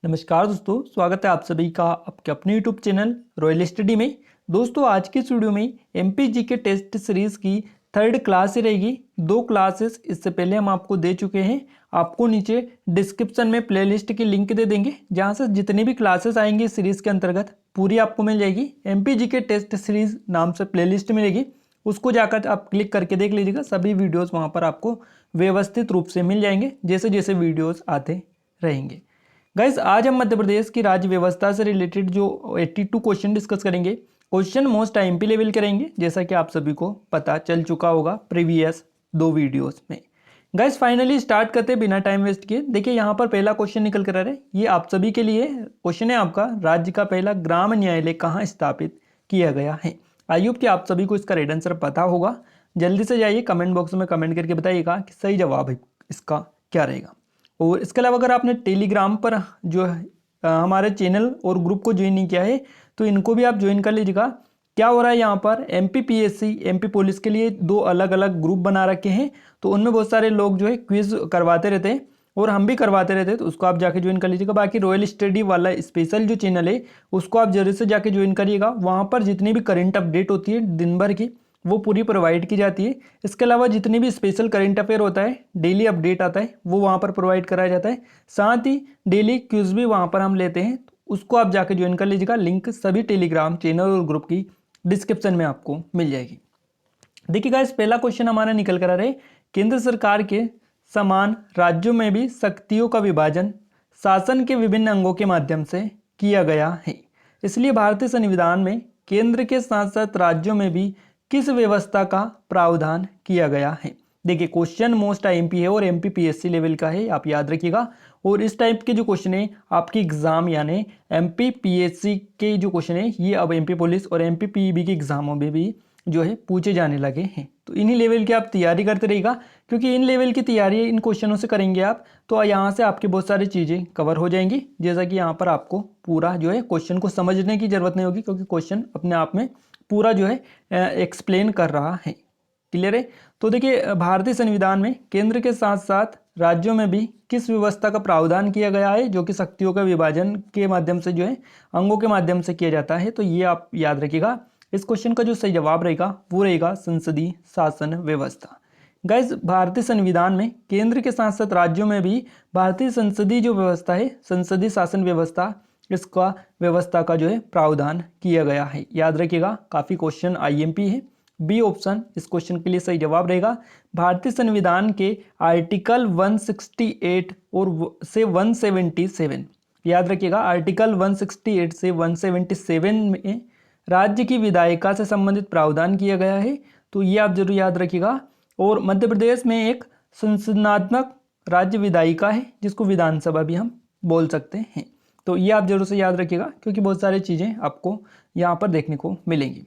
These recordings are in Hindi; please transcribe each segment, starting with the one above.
नमस्कार दोस्तों, स्वागत है आप सभी का आपके अपने यूट्यूब चैनल रॉयल स्टडी में। दोस्तों आज की इस वीडियो में एमपीजी के टेस्ट सीरीज की थर्ड क्लास ही रहेगी। दो क्लासेस इससे पहले हम आपको दे चुके हैं। आपको नीचे डिस्क्रिप्शन में प्लेलिस्ट की लिंक दे देंगे, जहां से जितनी भी क्लासेस आएंगी सीरीज के अंतर्गत पूरी आपको मिल जाएगी। एमपीजी के टेस्ट सीरीज नाम से प्लेलिस्ट मिलेगी, उसको जाकर आप क्लिक करके देख लीजिएगा। सभी वीडियोज़ वहाँ पर आपको व्यवस्थित रूप से मिल जाएंगे जैसे जैसे वीडियोज़ आते रहेंगे। गाइस आज हम मध्य प्रदेश की राज्य व्यवस्था से रिलेटेड जो 82 क्वेश्चन डिस्कस करेंगे। क्वेश्चन मोस्ट आईएमपी लेवल के रहेंगे, जैसा कि आप सभी को पता चल चुका होगा प्रीवियस दो वीडियोस में। गाइस फाइनली स्टार्ट करते हैं बिना टाइम वेस्ट किए। देखिए यहाँ पर पहला क्वेश्चन निकल कर आ रहा है, ये आप सभी के लिए क्वेश्चन है आपका। राज्य का पहला ग्राम न्यायालय कहाँ स्थापित किया गया है? आई होप कि आप सभी को इसका राइट आंसर पता होगा। जल्दी से जाइए कमेंट बॉक्स में कमेंट करके बताइएगा कि सही जवाब इसका क्या रहेगा। और इसके अलावा अगर आपने टेलीग्राम पर जो हमारे चैनल और ग्रुप को ज्वाइन नहीं किया है तो इनको भी आप ज्वाइन कर लीजिएगा। क्या हो रहा है यहाँ पर, एमपीपीएससी एमपी पुलिस के लिए दो अलग अलग ग्रुप बना रखे हैं, तो उनमें बहुत सारे लोग जो है क्विज करवाते रहते हैं और हम भी करवाते रहते हैं, तो उसको आप जाके ज्वाइन कर लीजिएगा। बाकी रॉयल स्टडी वाला स्पेशल जो चैनल है उसको आप जरूर से जाके ज्वाइन करिएगा। वहाँ पर जितनी भी करंट अपडेट होती है दिन भर की वो पूरी प्रोवाइड की जाती है। इसके अलावा जितनी भी स्पेशल करंट अफेयर होता है, डेली अपडेट आता है, वो वहाँ पर प्रोवाइड कराया जाता है। साथ ही डेली क्विज भी वहाँ पर हम लेते हैं, उसको आप जाके ज्वाइन कर लीजिएगा। लिंक सभी टेलीग्राम चैनल और ग्रुप की डिस्क्रिप्शन में आपको मिल जाएगी। देखिए गाइस पहला क्वेश्चन हमारा निकल कर आ रहा है, केंद्र सरकार के समान राज्यों में भी शक्तियों का विभाजन शासन के विभिन्न अंगों के माध्यम से किया गया है, इसलिए भारतीय संविधान में केंद्र के साथ साथ राज्यों में भी किस व्यवस्था का प्रावधान किया गया है? देखिए क्वेश्चन मोस्ट आईएमपी है और एमपीपीएससी लेवल का है, आप याद रखिएगा। और इस टाइप के जो क्वेश्चन है आपकी एग्जाम यानी एमपीपीएससी के जो क्वेश्चन है ये अब एमपी पुलिस और एमपीपीबी के एग्जामों में भी जो है पूछे जाने लगे हैं। तो इन्हीं लेवल की आप तैयारी करते रहिएगा, क्योंकि इन लेवल की तैयारी इन क्वेश्चनों से करेंगे आप तो यहाँ से आपकी बहुत सारी चीज़ें कवर हो जाएंगी। जैसा कि यहाँ पर आपको पूरा जो है क्वेश्चन को समझने की जरूरत नहीं होगी, क्योंकि क्वेश्चन अपने आप में पूरा जो है एक्सप्लेन कर रहा है। क्लियर है? तो देखिए भारतीय संविधान में केंद्र के साथ साथ राज्यों में भी किस व्यवस्था का प्रावधान किया गया है, जो कि शक्तियों का विभाजन के माध्यम से जो है अंगों के माध्यम से किया जाता है। तो ये आप याद रखिएगा। इस क्वेश्चन का जो सही जवाब रहेगा वो रहेगा संसदीय शासन व्यवस्था। गाइस भारतीय संविधान में केंद्र के साथ साथ राज्यों में भी भारतीय संसदीय जो व्यवस्था है, संसदीय शासन व्यवस्था, इसका व्यवस्था का जो है प्रावधान किया गया है। याद रखिएगा, काफ़ी क्वेश्चन आईएमपी है। बी ऑप्शन इस क्वेश्चन के लिए सही जवाब रहेगा। भारतीय संविधान के आर्टिकल 168 और से 177, याद रखिएगा आर्टिकल 168 से 177 में राज्य की विधायिका से संबंधित प्रावधान किया गया है। तो ये आप जरूर याद रखिएगा। और मध्य प्रदेश में एक संसदनात्मक राज्य विधायिका है, जिसको विधानसभा भी हम बोल सकते हैं। तो ये आप जरूर से याद रखिएगा, क्योंकि बहुत सारी चीज़ें आपको यहाँ पर देखने को मिलेंगी।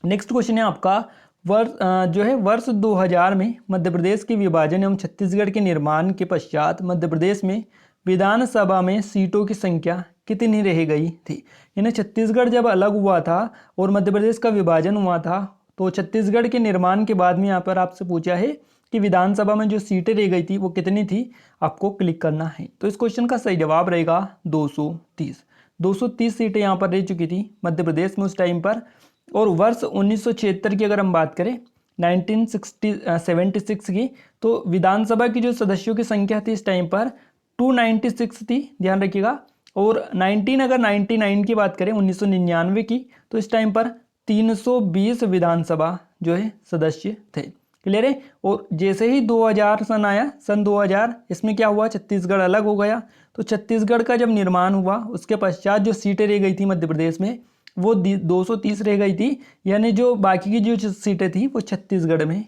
नेक्स्ट क्वेश्चन है आपका, वर्ष 2000 में मध्य प्रदेश के विभाजन एवं छत्तीसगढ़ के निर्माण के पश्चात मध्य प्रदेश में विधानसभा में सीटों की संख्या कितनी रह गई थी? यानी छत्तीसगढ़ जब अलग हुआ था और मध्य प्रदेश का विभाजन हुआ था, तो छत्तीसगढ़ के निर्माण के बाद में यहाँ पर आपसे पूछा है कि विधानसभा में जो सीटें रह गई थी वो कितनी थी, आपको क्लिक करना है। तो इस क्वेश्चन का सही जवाब रहेगा 230। 230 सीटें यहाँ पर रह चुकी थी मध्य प्रदेश में उस टाइम पर। और वर्ष 1976 की अगर हम बात करें, 1976 की, तो विधानसभा की जो सदस्यों की संख्या थी इस टाइम पर 296 थी, ध्यान रखिएगा। और 1999 की बात करें 1999 की, तो इस टाइम पर 320 विधानसभा जो है सदस्य थे। क्लियर है? और जैसे ही 2000 सन आया, सन 2000, इसमें क्या हुआ, छत्तीसगढ़ अलग हो गया। तो छत्तीसगढ़ का जब निर्माण हुआ उसके पश्चात जो सीटें रह गई थी मध्य प्रदेश में वो 230 रह गई थी। यानी जो बाकी की जो सीटें थी वो छत्तीसगढ़ में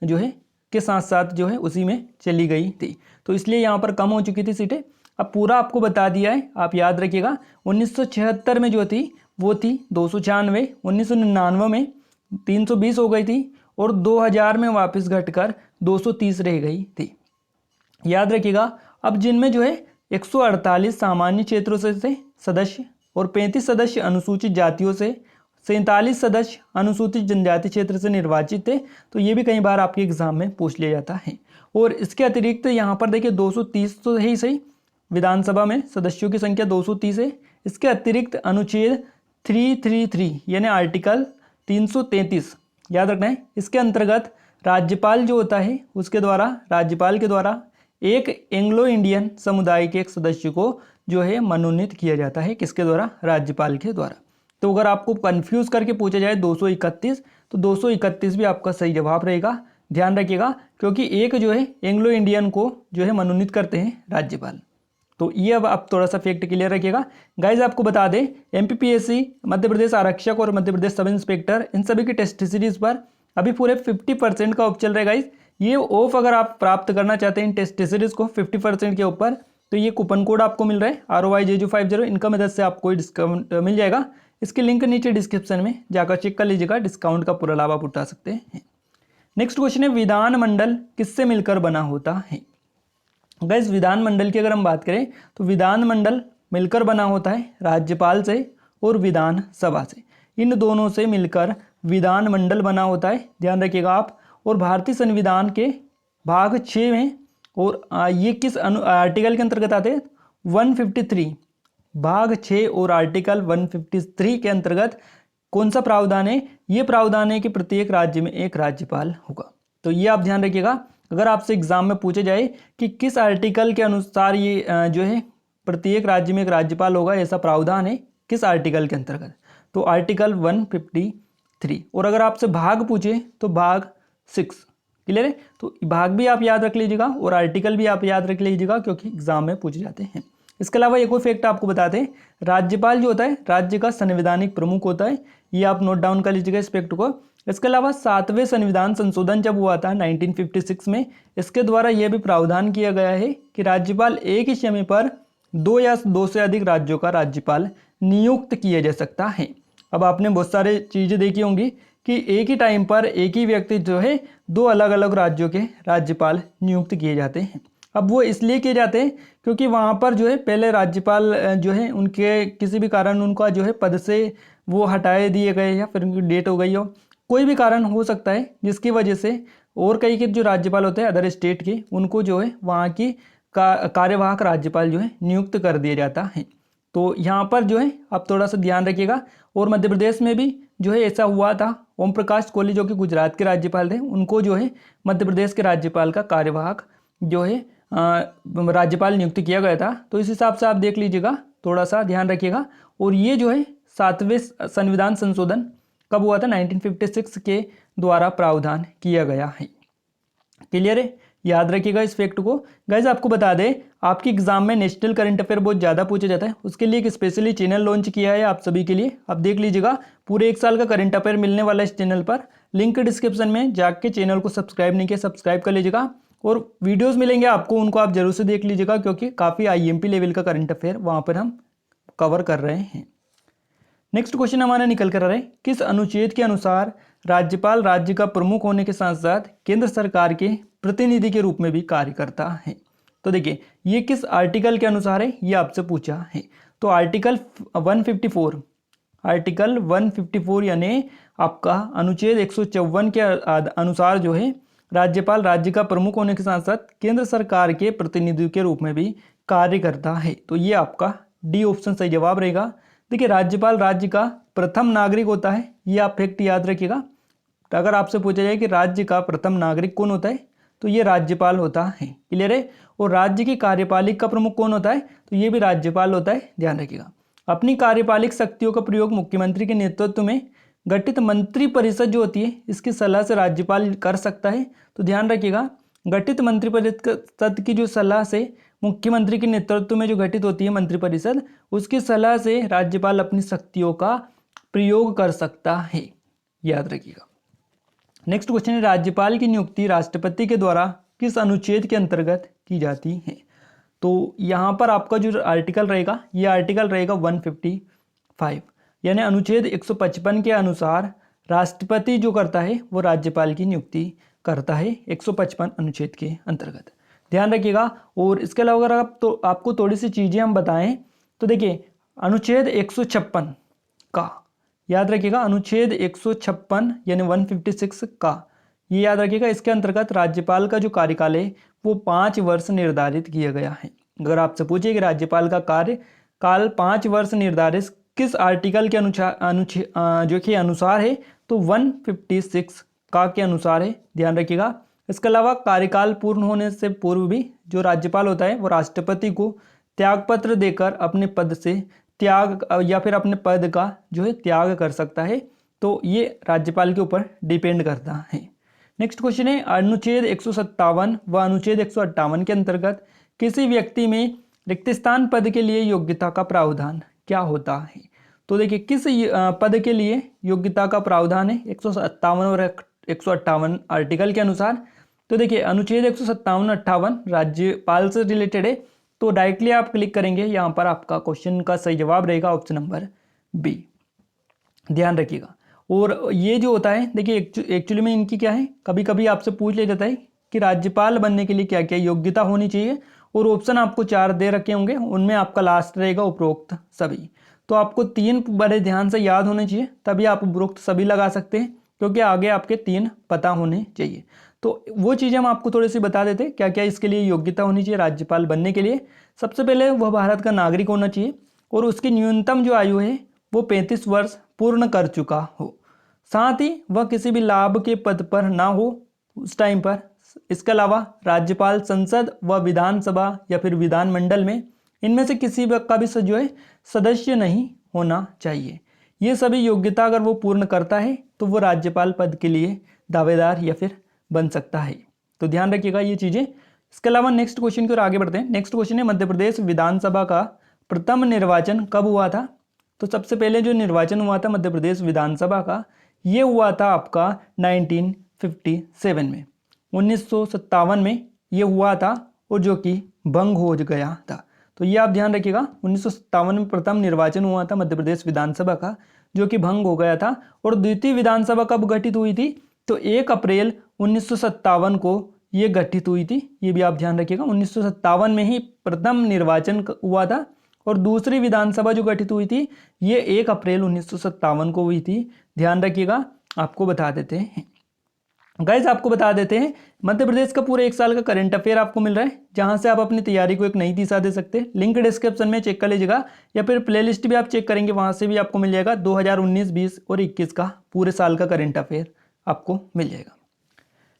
जो है के साथ साथ जो है उसी में चली गई थी। तो इसलिए यहाँ पर कम हो चुकी थी सीटें। अब पूरा आपको बता दिया है, आप याद रखिएगा। 1976 में जो थी वो थी 296, 1999 में 320 हो गई थी और 2000 में वापस घटकर 230 रह गई थी। याद रखिएगा। अब जिनमें जो है 148 सामान्य क्षेत्रों से थे सदस्य और 35 सदस्य अनुसूचित जातियों से, 47 सदस्य अनुसूचित जनजाति क्षेत्र से निर्वाचित थे। तो ये भी कई बार आपके एग्जाम में पूछ लिया जाता है। और इसके अतिरिक्त यहाँ पर देखिए 230 तो है ही सही, विधानसभा में सदस्यों की संख्या 230 है। इसके अतिरिक्त अनुच्छेद 333 यानी आर्टिकल 333 याद रखना है, इसके अंतर्गत राज्यपाल जो होता है उसके द्वारा, राज्यपाल के द्वारा एक एंग्लो इंडियन समुदाय के एक सदस्य को जो है मनोनीत किया जाता है। किसके द्वारा? राज्यपाल के द्वारा। तो अगर आपको कंफ्यूज करके पूछा जाए 231, तो 231 भी आपका सही जवाब रहेगा। ध्यान रखिएगा, क्योंकि एक जो है एंग्लो इंडियन को जो है मनोनीत करते हैं राज्यपाल। तो ये अब आप थोड़ा सा फैक्ट क्लियर रखिएगा। गाइज आपको बता दें, एमपीपीएससी, मध्य प्रदेश आरक्षक और मध्य प्रदेश सब इंस्पेक्टर, इन सभी की टेस्ट सीरीज पर अभी पूरे 50% का ऑफ चल रहा है गाइज। ये ऑफ अगर आप प्राप्त करना चाहते हैं इन टेस्ट सीरीज को 50% के ऊपर, तो ये कूपन कोड आपको मिल रहा है ROYJU50, इनका मदद से आपको डिस्काउंट मिल जाएगा। इसके लिंक नीचे डिस्क्रिप्शन में जाकर चेक कर लीजिएगा, डिस्काउंट का पूरा लाभ आप उठा सकते हैं। नेक्स्ट क्वेश्चन है, विधानमंडल किससे मिलकर बना होता है? गाइस विधानमंडल की अगर हम बात करें तो विधानमंडल मिलकर बना होता है राज्यपाल से और विधानसभा से, इन दोनों से मिलकर विधानमंडल बना होता है। ध्यान रखिएगा आप। और भारतीय संविधान के भाग 6 में, और ये किस आर्टिकल के अंतर्गत आते हैं? 153 भाग 6 और आर्टिकल 153 के अंतर्गत कौन सा प्रावधान है? ये प्रावधान है कि प्रत्येक राज्य में एक राज्यपाल होगा। तो ये आप ध्यान रखिएगा। अगर आपसे एग्जाम में पूछे जाए कि किस आर्टिकल के अनुसार ये जो है प्रत्येक राज्य में एक राज्यपाल होगा, ऐसा प्रावधान है किस आर्टिकल के अंतर्गत? तो आर्टिकल 153। और अगर आपसे भाग पूछे तो भाग 6। क्लियर है? तो भाग भी आप याद रख लीजिएगा और आर्टिकल भी आप याद रख लीजिएगा, क्योंकि एग्जाम में पूछे जाते हैं। इसके अलावा एक और फैक्ट आपको बताते हैं, राज्यपाल जो होता है राज्य का संवैधानिक प्रमुख होता है। ये आप नोट डाउन कर लीजिएगा इस फैक्ट को। इसके अलावा 7वें संविधान संशोधन जब हुआ था 1956 में, इसके द्वारा यह भी प्रावधान किया गया है कि राज्यपाल एक ही समय पर 2 या 2 से अधिक राज्यों का राज्यपाल नियुक्त किया जा सकता है। अब आपने बहुत सारे चीज़ें देखी होंगी कि एक ही टाइम पर एक ही व्यक्ति जो है 2 अलग अलग राज्यों के राज्यपाल नियुक्त किए जाते हैं। अब वो इसलिए किए जाते हैं क्योंकि वहाँ पर जो है पहले राज्यपाल जो है उनके किसी भी कारण उनका जो है पद से वो हटाए दिए गए या फिर उनकी डेट हो गई हो, कोई भी कारण हो सकता है जिसकी वजह से, और कई के जो राज्यपाल होते हैं अदर स्टेट के, उनको जो है वहाँ की कार्यवाहक राज्यपाल जो है नियुक्त कर दिया जाता है। तो यहाँ पर जो है आप थोड़ा सा ध्यान रखिएगा। और मध्य प्रदेश में भी जो है ऐसा हुआ था। ओम प्रकाश कोहली जो कि गुजरात के राज्यपाल थे, उनको जो है मध्य प्रदेश के राज्यपाल का कार्यवाहक जो है राज्यपाल नियुक्त किया गया था। तो इस हिसाब से आप देख लीजिएगा, थोड़ा सा ध्यान रखिएगा। और ये जो है 7वें संविधान संशोधन कब हुआ था? 1956 के द्वारा प्रावधान किया गया है। क्लियर है? याद रखिएगा इस फैक्ट को। गाइज आपको बता दें, आपके एग्जाम में नेशनल करंट अफेयर बहुत ज़्यादा पूछा जाता है, उसके लिए एक स्पेशली चैनल लॉन्च किया है आप सभी के लिए। आप देख लीजिएगा, पूरे 1 साल का करंट अफेयर मिलने वाला है इस चैनल पर। लिंक डिस्क्रिप्शन में जाके चैनल को सब्सक्राइब नहीं किया, सब्सक्राइब कर लीजिएगा। और वीडियोज़ मिलेंगे आपको, उनको आप जरूर से देख लीजिएगा, क्योंकि काफ़ी IMP लेवल का करंट अफेयर वहाँ पर हम कवर कर रहे हैं। नेक्स्ट क्वेश्चन हमारा निकल कर आ रहा है, किस अनुच्छेद के अनुसार राज्यपाल राज्य का प्रमुख होने के साथ साथ केंद्र सरकार के प्रतिनिधि के रूप में भी कार्य करता है? तो देखिए, ये किस आर्टिकल के अनुसार है, ये आपसे पूछा है। तो आर्टिकल 154, आर्टिकल 154 यानी आपका अनुच्छेद 154 के अनुसार जो है राज्यपाल राज्य का प्रमुख होने के साथ साथ केंद्र सरकार के प्रतिनिधि के रूप में भी कार्य करता है। तो ये आपका डी ऑप्शन सही जवाब रहेगा। देखिए, राज्यपाल राज्य का प्रथम नागरिक होता है, ये आप फैक्ट याद रखिएगा। तो अगर आपसे पूछा जाए कि राज्य का प्रथम नागरिक कौन होता है, तो ये राज्यपाल होता है। क्लियर है? और राज्य की कार्यपालिक का प्रमुख कौन होता है? तो ये भी राज्यपाल होता है। ध्यान रखिएगा। अपनी कार्यपालिक शक्तियों का प्रयोग मुख्यमंत्री के नेतृत्व में गठित मंत्री परिषद जो होती है, इसकी सलाह से राज्यपाल कर सकता है। तो ध्यान रखिएगा, गठित मंत्री परिषद की जो सलाह से मुख्यमंत्री के नेतृत्व में जो गठित होती है मंत्रिपरिषद, उसकी सलाह से राज्यपाल अपनी शक्तियों का प्रयोग कर सकता है। याद रखिएगा। नेक्स्ट क्वेश्चन है, राज्यपाल की नियुक्ति राष्ट्रपति के द्वारा किस अनुच्छेद के अंतर्गत की जाती है? तो यहाँ पर आपका जो आर्टिकल रहेगा, ये आर्टिकल रहेगा 155 यानी अनुच्छेद 155 के अनुसार राष्ट्रपति जो करता है वो राज्यपाल की नियुक्ति करता है 155 अनुच्छेद के अंतर्गत। ध्यान रखिएगा। और इसके अलावा अगर आपको थोड़ी सी चीज़ें हम बताएं तो देखिए, अनुच्छेद 156 का याद रखिएगा, अनुच्छेद 156 यानी 156 का ये याद रखिएगा। इसके अंतर्गत राज्यपाल का जो कार्यकाल है वो 5 वर्ष निर्धारित किया गया है। अगर आपसे पूछे कि राज्यपाल का कार्यकाल 5 वर्ष निर्धारित किस आर्टिकल के जो कि अनुसार है, तो 156 का के अनुसार है, ध्यान रखिएगा। इसके अलावा कार्यकाल पूर्ण होने से पूर्व भी जो राज्यपाल होता है वो राष्ट्रपति को त्यागपत्र देकर अपने पद से त्याग या फिर अपने पद का जो है त्याग कर सकता है। तो ये राज्यपाल के ऊपर डिपेंड करता है। नेक्स्ट क्वेश्चन है, अनुच्छेद 157 व अनुच्छेद 158 के अंतर्गत किसी व्यक्ति में रिक्त स्थान पद के लिए योग्यता का प्रावधान क्या होता है? तो देखिए किस पद के लिए योग्यता का प्रावधान है 157 और 158 आर्टिकल के अनुसार। तो देखिए अनुच्छेद 157-58 राज्यपाल से रिलेटेड है, तो डायरेक्टली आप क्लिक करेंगे, यहाँ पर आपका क्वेश्चन का सही जवाब रहेगा ऑप्शन नंबर बी, ध्यान रखिएगा। और ये जो होता है देखिए एक्चुअली में इनकी क्या है, कभी कभी आपसे पूछ लिया जाता है कि राज्यपाल बनने के लिए क्या क्या योग्यता होनी चाहिए, और ऑप्शन आपको 4 दे रखे होंगे, उनमें आपका लास्ट रहेगा उपरोक्त सभी। तो आपको 3 बड़े ध्यान से याद होने चाहिए, तभी आप उपरोक्त सभी लगा सकते हैं, क्योंकि आगे आपके 3 पता होने चाहिए। तो वो चीज़ें हम आपको थोड़ी सी बता देते हैं क्या क्या इसके लिए योग्यता होनी चाहिए राज्यपाल बनने के लिए। सबसे पहले वह भारत का नागरिक होना चाहिए और उसकी न्यूनतम जो आयु है वो 35 वर्ष पूर्ण कर चुका हो, साथ ही वह किसी भी लाभ के पद पर ना हो उस टाइम पर। इसके अलावा राज्यपाल संसद व विधानसभा या फिर विधानमंडल में इनमें से किसी का भी जो है सदस्य नहीं होना चाहिए। ये सभी योग्यता अगर वो पूर्ण करता है तो वो राज्यपाल पद के लिए दावेदार या फिर बन सकता है। तो ध्यान रखिएगा ये चीज़ें। इसके अलावा नेक्स्ट क्वेश्चन की ओर आगे बढ़ते हैं। नेक्स्ट क्वेश्चन है, मध्य प्रदेश विधानसभा का प्रथम निर्वाचन कब हुआ था? तो सबसे पहले जो निर्वाचन हुआ था मध्य प्रदेश विधानसभा का, ये हुआ था आपका 1957 में, 1957 में ये हुआ था, और जो कि भंग हो गया था। तो ये आप ध्यान रखिएगा, 1957 में प्रथम निर्वाचन हुआ था मध्य प्रदेश विधानसभा का, जो कि भंग हो गया था। और द्वितीय विधानसभा कब गठित हुई थी? तो 1 अप्रैल 1957 को ये गठित हुई थी। ये भी आप ध्यान रखिएगा, 1957 में ही प्रथम निर्वाचन हुआ था, और दूसरी विधानसभा जो गठित हुई थी ये 1 अप्रैल 1957 को हुई थी। ध्यान रखिएगा, आपको बता देते हैं गाइज, आपको बता देते हैं मध्य प्रदेश का पूरे 1 साल का करंट अफेयर आपको मिल रहा है, जहां से आप अपनी तैयारी को एक नई दिशा दे सकते हैं। लिंक डिस्क्रिप्शन में चेक कर लीजिएगा, या फिर प्लेलिस्ट भी आप चेक करेंगे, वहां से भी आपको मिल जाएगा 2019, 20 और 21 का पूरे साल का करंट अफेयर आपको मिल जाएगा।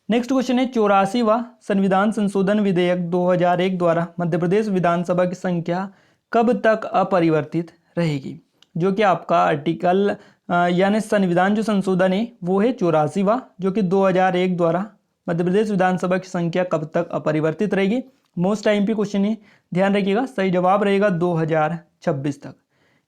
नेक्स्ट क्वेश्चन है, 84वां संविधान संशोधन विधेयक 2001 द्वारा मध्य प्रदेश विधानसभा की संख्या कब तक अपरिवर्तित रहेगी? जो कि आपका आर्टिकल यानी संविधान जो संशोधन है वो है 84वां, जो कि 2001 द्वारा मध्य प्रदेश विधानसभा की संख्या कब तक अपरिवर्तित रहेगी। मोस्ट आईएमपी क्वेश्चन है, ध्यान रखिएगा, सही जवाब रहेगा 2026 तक।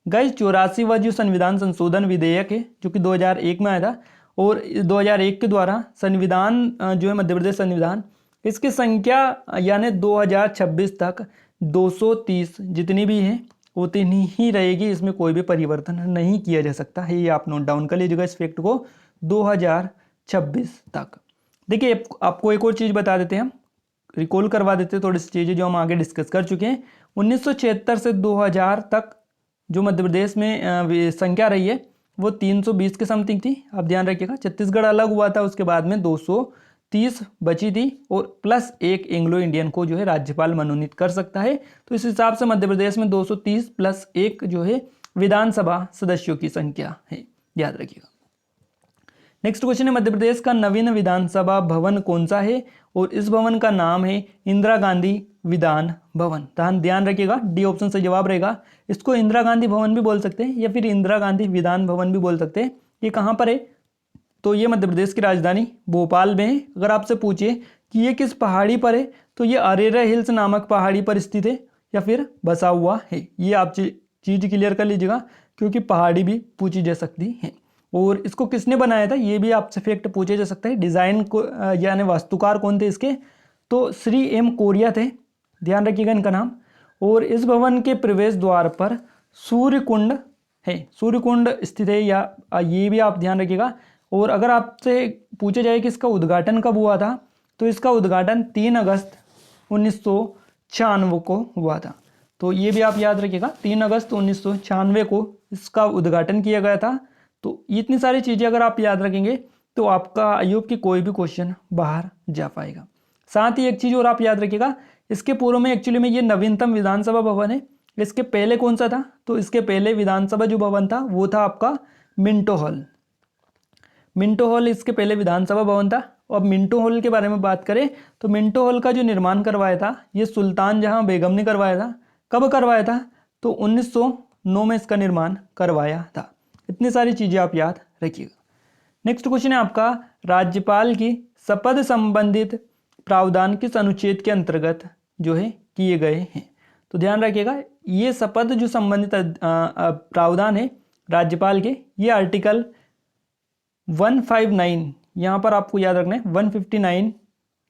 गाइस 84वां जो संविधान संशोधन विधेयक है जो कि 2001 में आया था, और 2001 के द्वारा संविधान जो है मध्य प्रदेश संविधान, इसकी संख्या यानी 2026 तक 230 जितनी भी है उतनी ही रहेगी, इसमें कोई भी परिवर्तन नहीं किया जा सकता है। ये आप नोट डाउन कर लीजिएगा इस फैक्ट को, 2026 तक। देखिए आपको एक और चीज़ बता देते हैं, हम रिकॉल करवा देते हैं थोड़ी सी चीज़ें जो हम आगे डिस्कस कर चुके हैं। 1976 से 2000 तक जो मध्य प्रदेश में संख्या रही है वो 320 के समथिंग थी, आप ध्यान रखिएगा। छत्तीसगढ़ अलग हुआ था, उसके बाद में 230 बची थी, और प्लस 1 एंग्लो इंडियन को जो है राज्यपाल मनोनीत कर सकता है। तो इस हिसाब से मध्य प्रदेश में 230 प्लस 1 जो है विधानसभा सदस्यों की संख्या है, याद रखिएगा। नेक्स्ट क्वेश्चन है, मध्य प्रदेश का नवीन विधानसभा भवन कौन सा है? और इस भवन का नाम है इंदिरा गांधी विधान भवन। ध्यान रखिएगा, डी ऑप्शन से जवाब रहेगा। इसको इंदिरा गांधी भवन भी बोल सकते हैं या फिर इंदिरा गांधी विधान भवन भी बोल सकते हैं। ये कहाँ पर है? तो ये मध्य प्रदेश की राजधानी भोपाल में है। अगर आपसे पूछे कि ये किस पहाड़ी पर है, तो ये अरेरा हिल्स नामक पहाड़ी पर स्थित है या फिर बसा हुआ है। ये आप चीज़ क्लियर कर लीजिएगा, क्योंकि पहाड़ी भी पूछी जा सकती है। और इसको किसने बनाया था ये भी आपसे फैक्ट पूछे जा सकता है। डिज़ाइन को यानी वास्तुकार कौन थे इसके? तो श्री एम कोरिया थे, ध्यान रखिएगा इनका नाम। और इस भवन के प्रवेश द्वार पर सूर्य कुंड है, सूर्य कुंड स्थित है, या ये भी आप ध्यान रखिएगा। और अगर आपसे पूछे जाए कि इसका उद्घाटन कब हुआ था, तो इसका उद्घाटन 3 अगस्त 1996 को हुआ था। तो ये भी आप याद रखिएगा, 3 अगस्त 1996 को इसका उद्घाटन किया गया था। तो इतनी सारी चीज़ें अगर आप याद रखेंगे तो आपका आयोग की कोई भी क्वेश्चन बाहर जा पाएगा। साथ ही एक चीज़ और आप याद रखिएगा, इसके पूर्व में एक्चुअली में ये नवीनतम विधानसभा भवन है। इसके पहले कौन सा था? तो इसके पहले विधानसभा जो भवन था वो था आपका मिंटो हॉल। मिंटो हॉल इसके पहले विधानसभा भवन था। और मिंटो हॉल के बारे में बात करें तो मिंटो हॉल का जो निर्माण करवाया था ये सुल्तान जहां बेगम ने करवाया था। कब करवाया था? तो 1909 में इसका निर्माण करवाया था। इतनी सारी चीज़ें आप याद रखिएगा। नेक्स्ट क्वेश्चन है आपका, राज्यपाल की शपथ संबंधित प्रावधान किस अनुच्छेद के अंतर्गत जो है किए गए हैं? तो ध्यान रखिएगा, ये शपथ जो संबंधित प्रावधान है राज्यपाल के, ये आर्टिकल 159 यहाँ पर आपको याद रखना है 159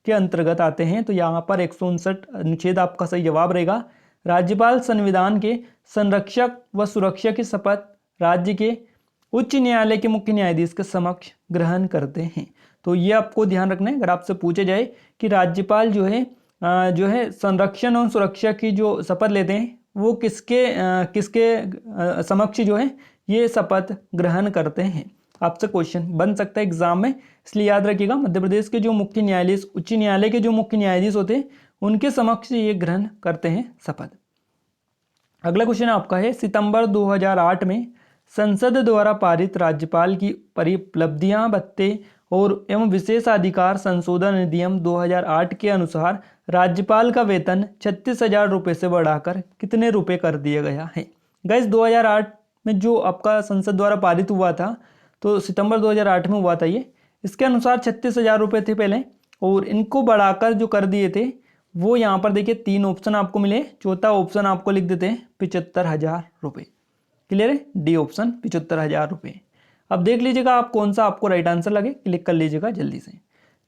के अंतर्गत आते हैं। तो यहाँ पर 159 अनुच्छेद आपका सही जवाब रहेगा। राज्यपाल संविधान के संरक्षक व सुरक्षक की शपथ राज्य के उच्च न्यायालय के मुख्य न्यायाधीश के समक्ष ग्रहण करते हैं। तो ये आपको ध्यान रखना है। अगर आपसे पूछे जाए कि राज्यपाल जो है संरक्षण और सुरक्षा की जो शपथ लेते हैं वो किसके समक्ष जो है ये शपथ ग्रहण करते हैं, आपसे क्वेश्चन बन सकता है एग्जाम में, इसलिए याद रखिएगा। मध्य प्रदेश के जो मुख्य न्यायाधीश, उच्च न्यायालय के जो मुख्य न्यायाधीश होते हैं उनके समक्ष ये ग्रहण करते हैं शपथ। अगला क्वेश्चन आपका है, सितंबर 2008 में संसद द्वारा पारित राज्यपाल की परिपलब्धियां भत्ते और एवं विशेषाधिकार संशोधन अधिनियम 2008 के अनुसार राज्यपाल का वेतन 36,000 रुपये से बढ़ाकर कितने रुपए कर दिया गया है? गाइस 2008 में जो आपका संसद द्वारा पारित हुआ था, तो सितंबर 2008 में हुआ था ये। इसके अनुसार 36,000 रुपये थे पहले, और इनको बढ़ाकर जो कर दिए थे वो यहाँ पर देखिए 3 ऑप्शन आपको मिले। चौथा ऑप्शन आपको लिख देते हैं 75,000 रुपये। क्लियर है? डी ऑप्शन 75,000 रुपये। अब देख लीजिएगा आप कौन सा आपको राइट आंसर लगे, क्लिक कर लीजिएगा जल्दी से।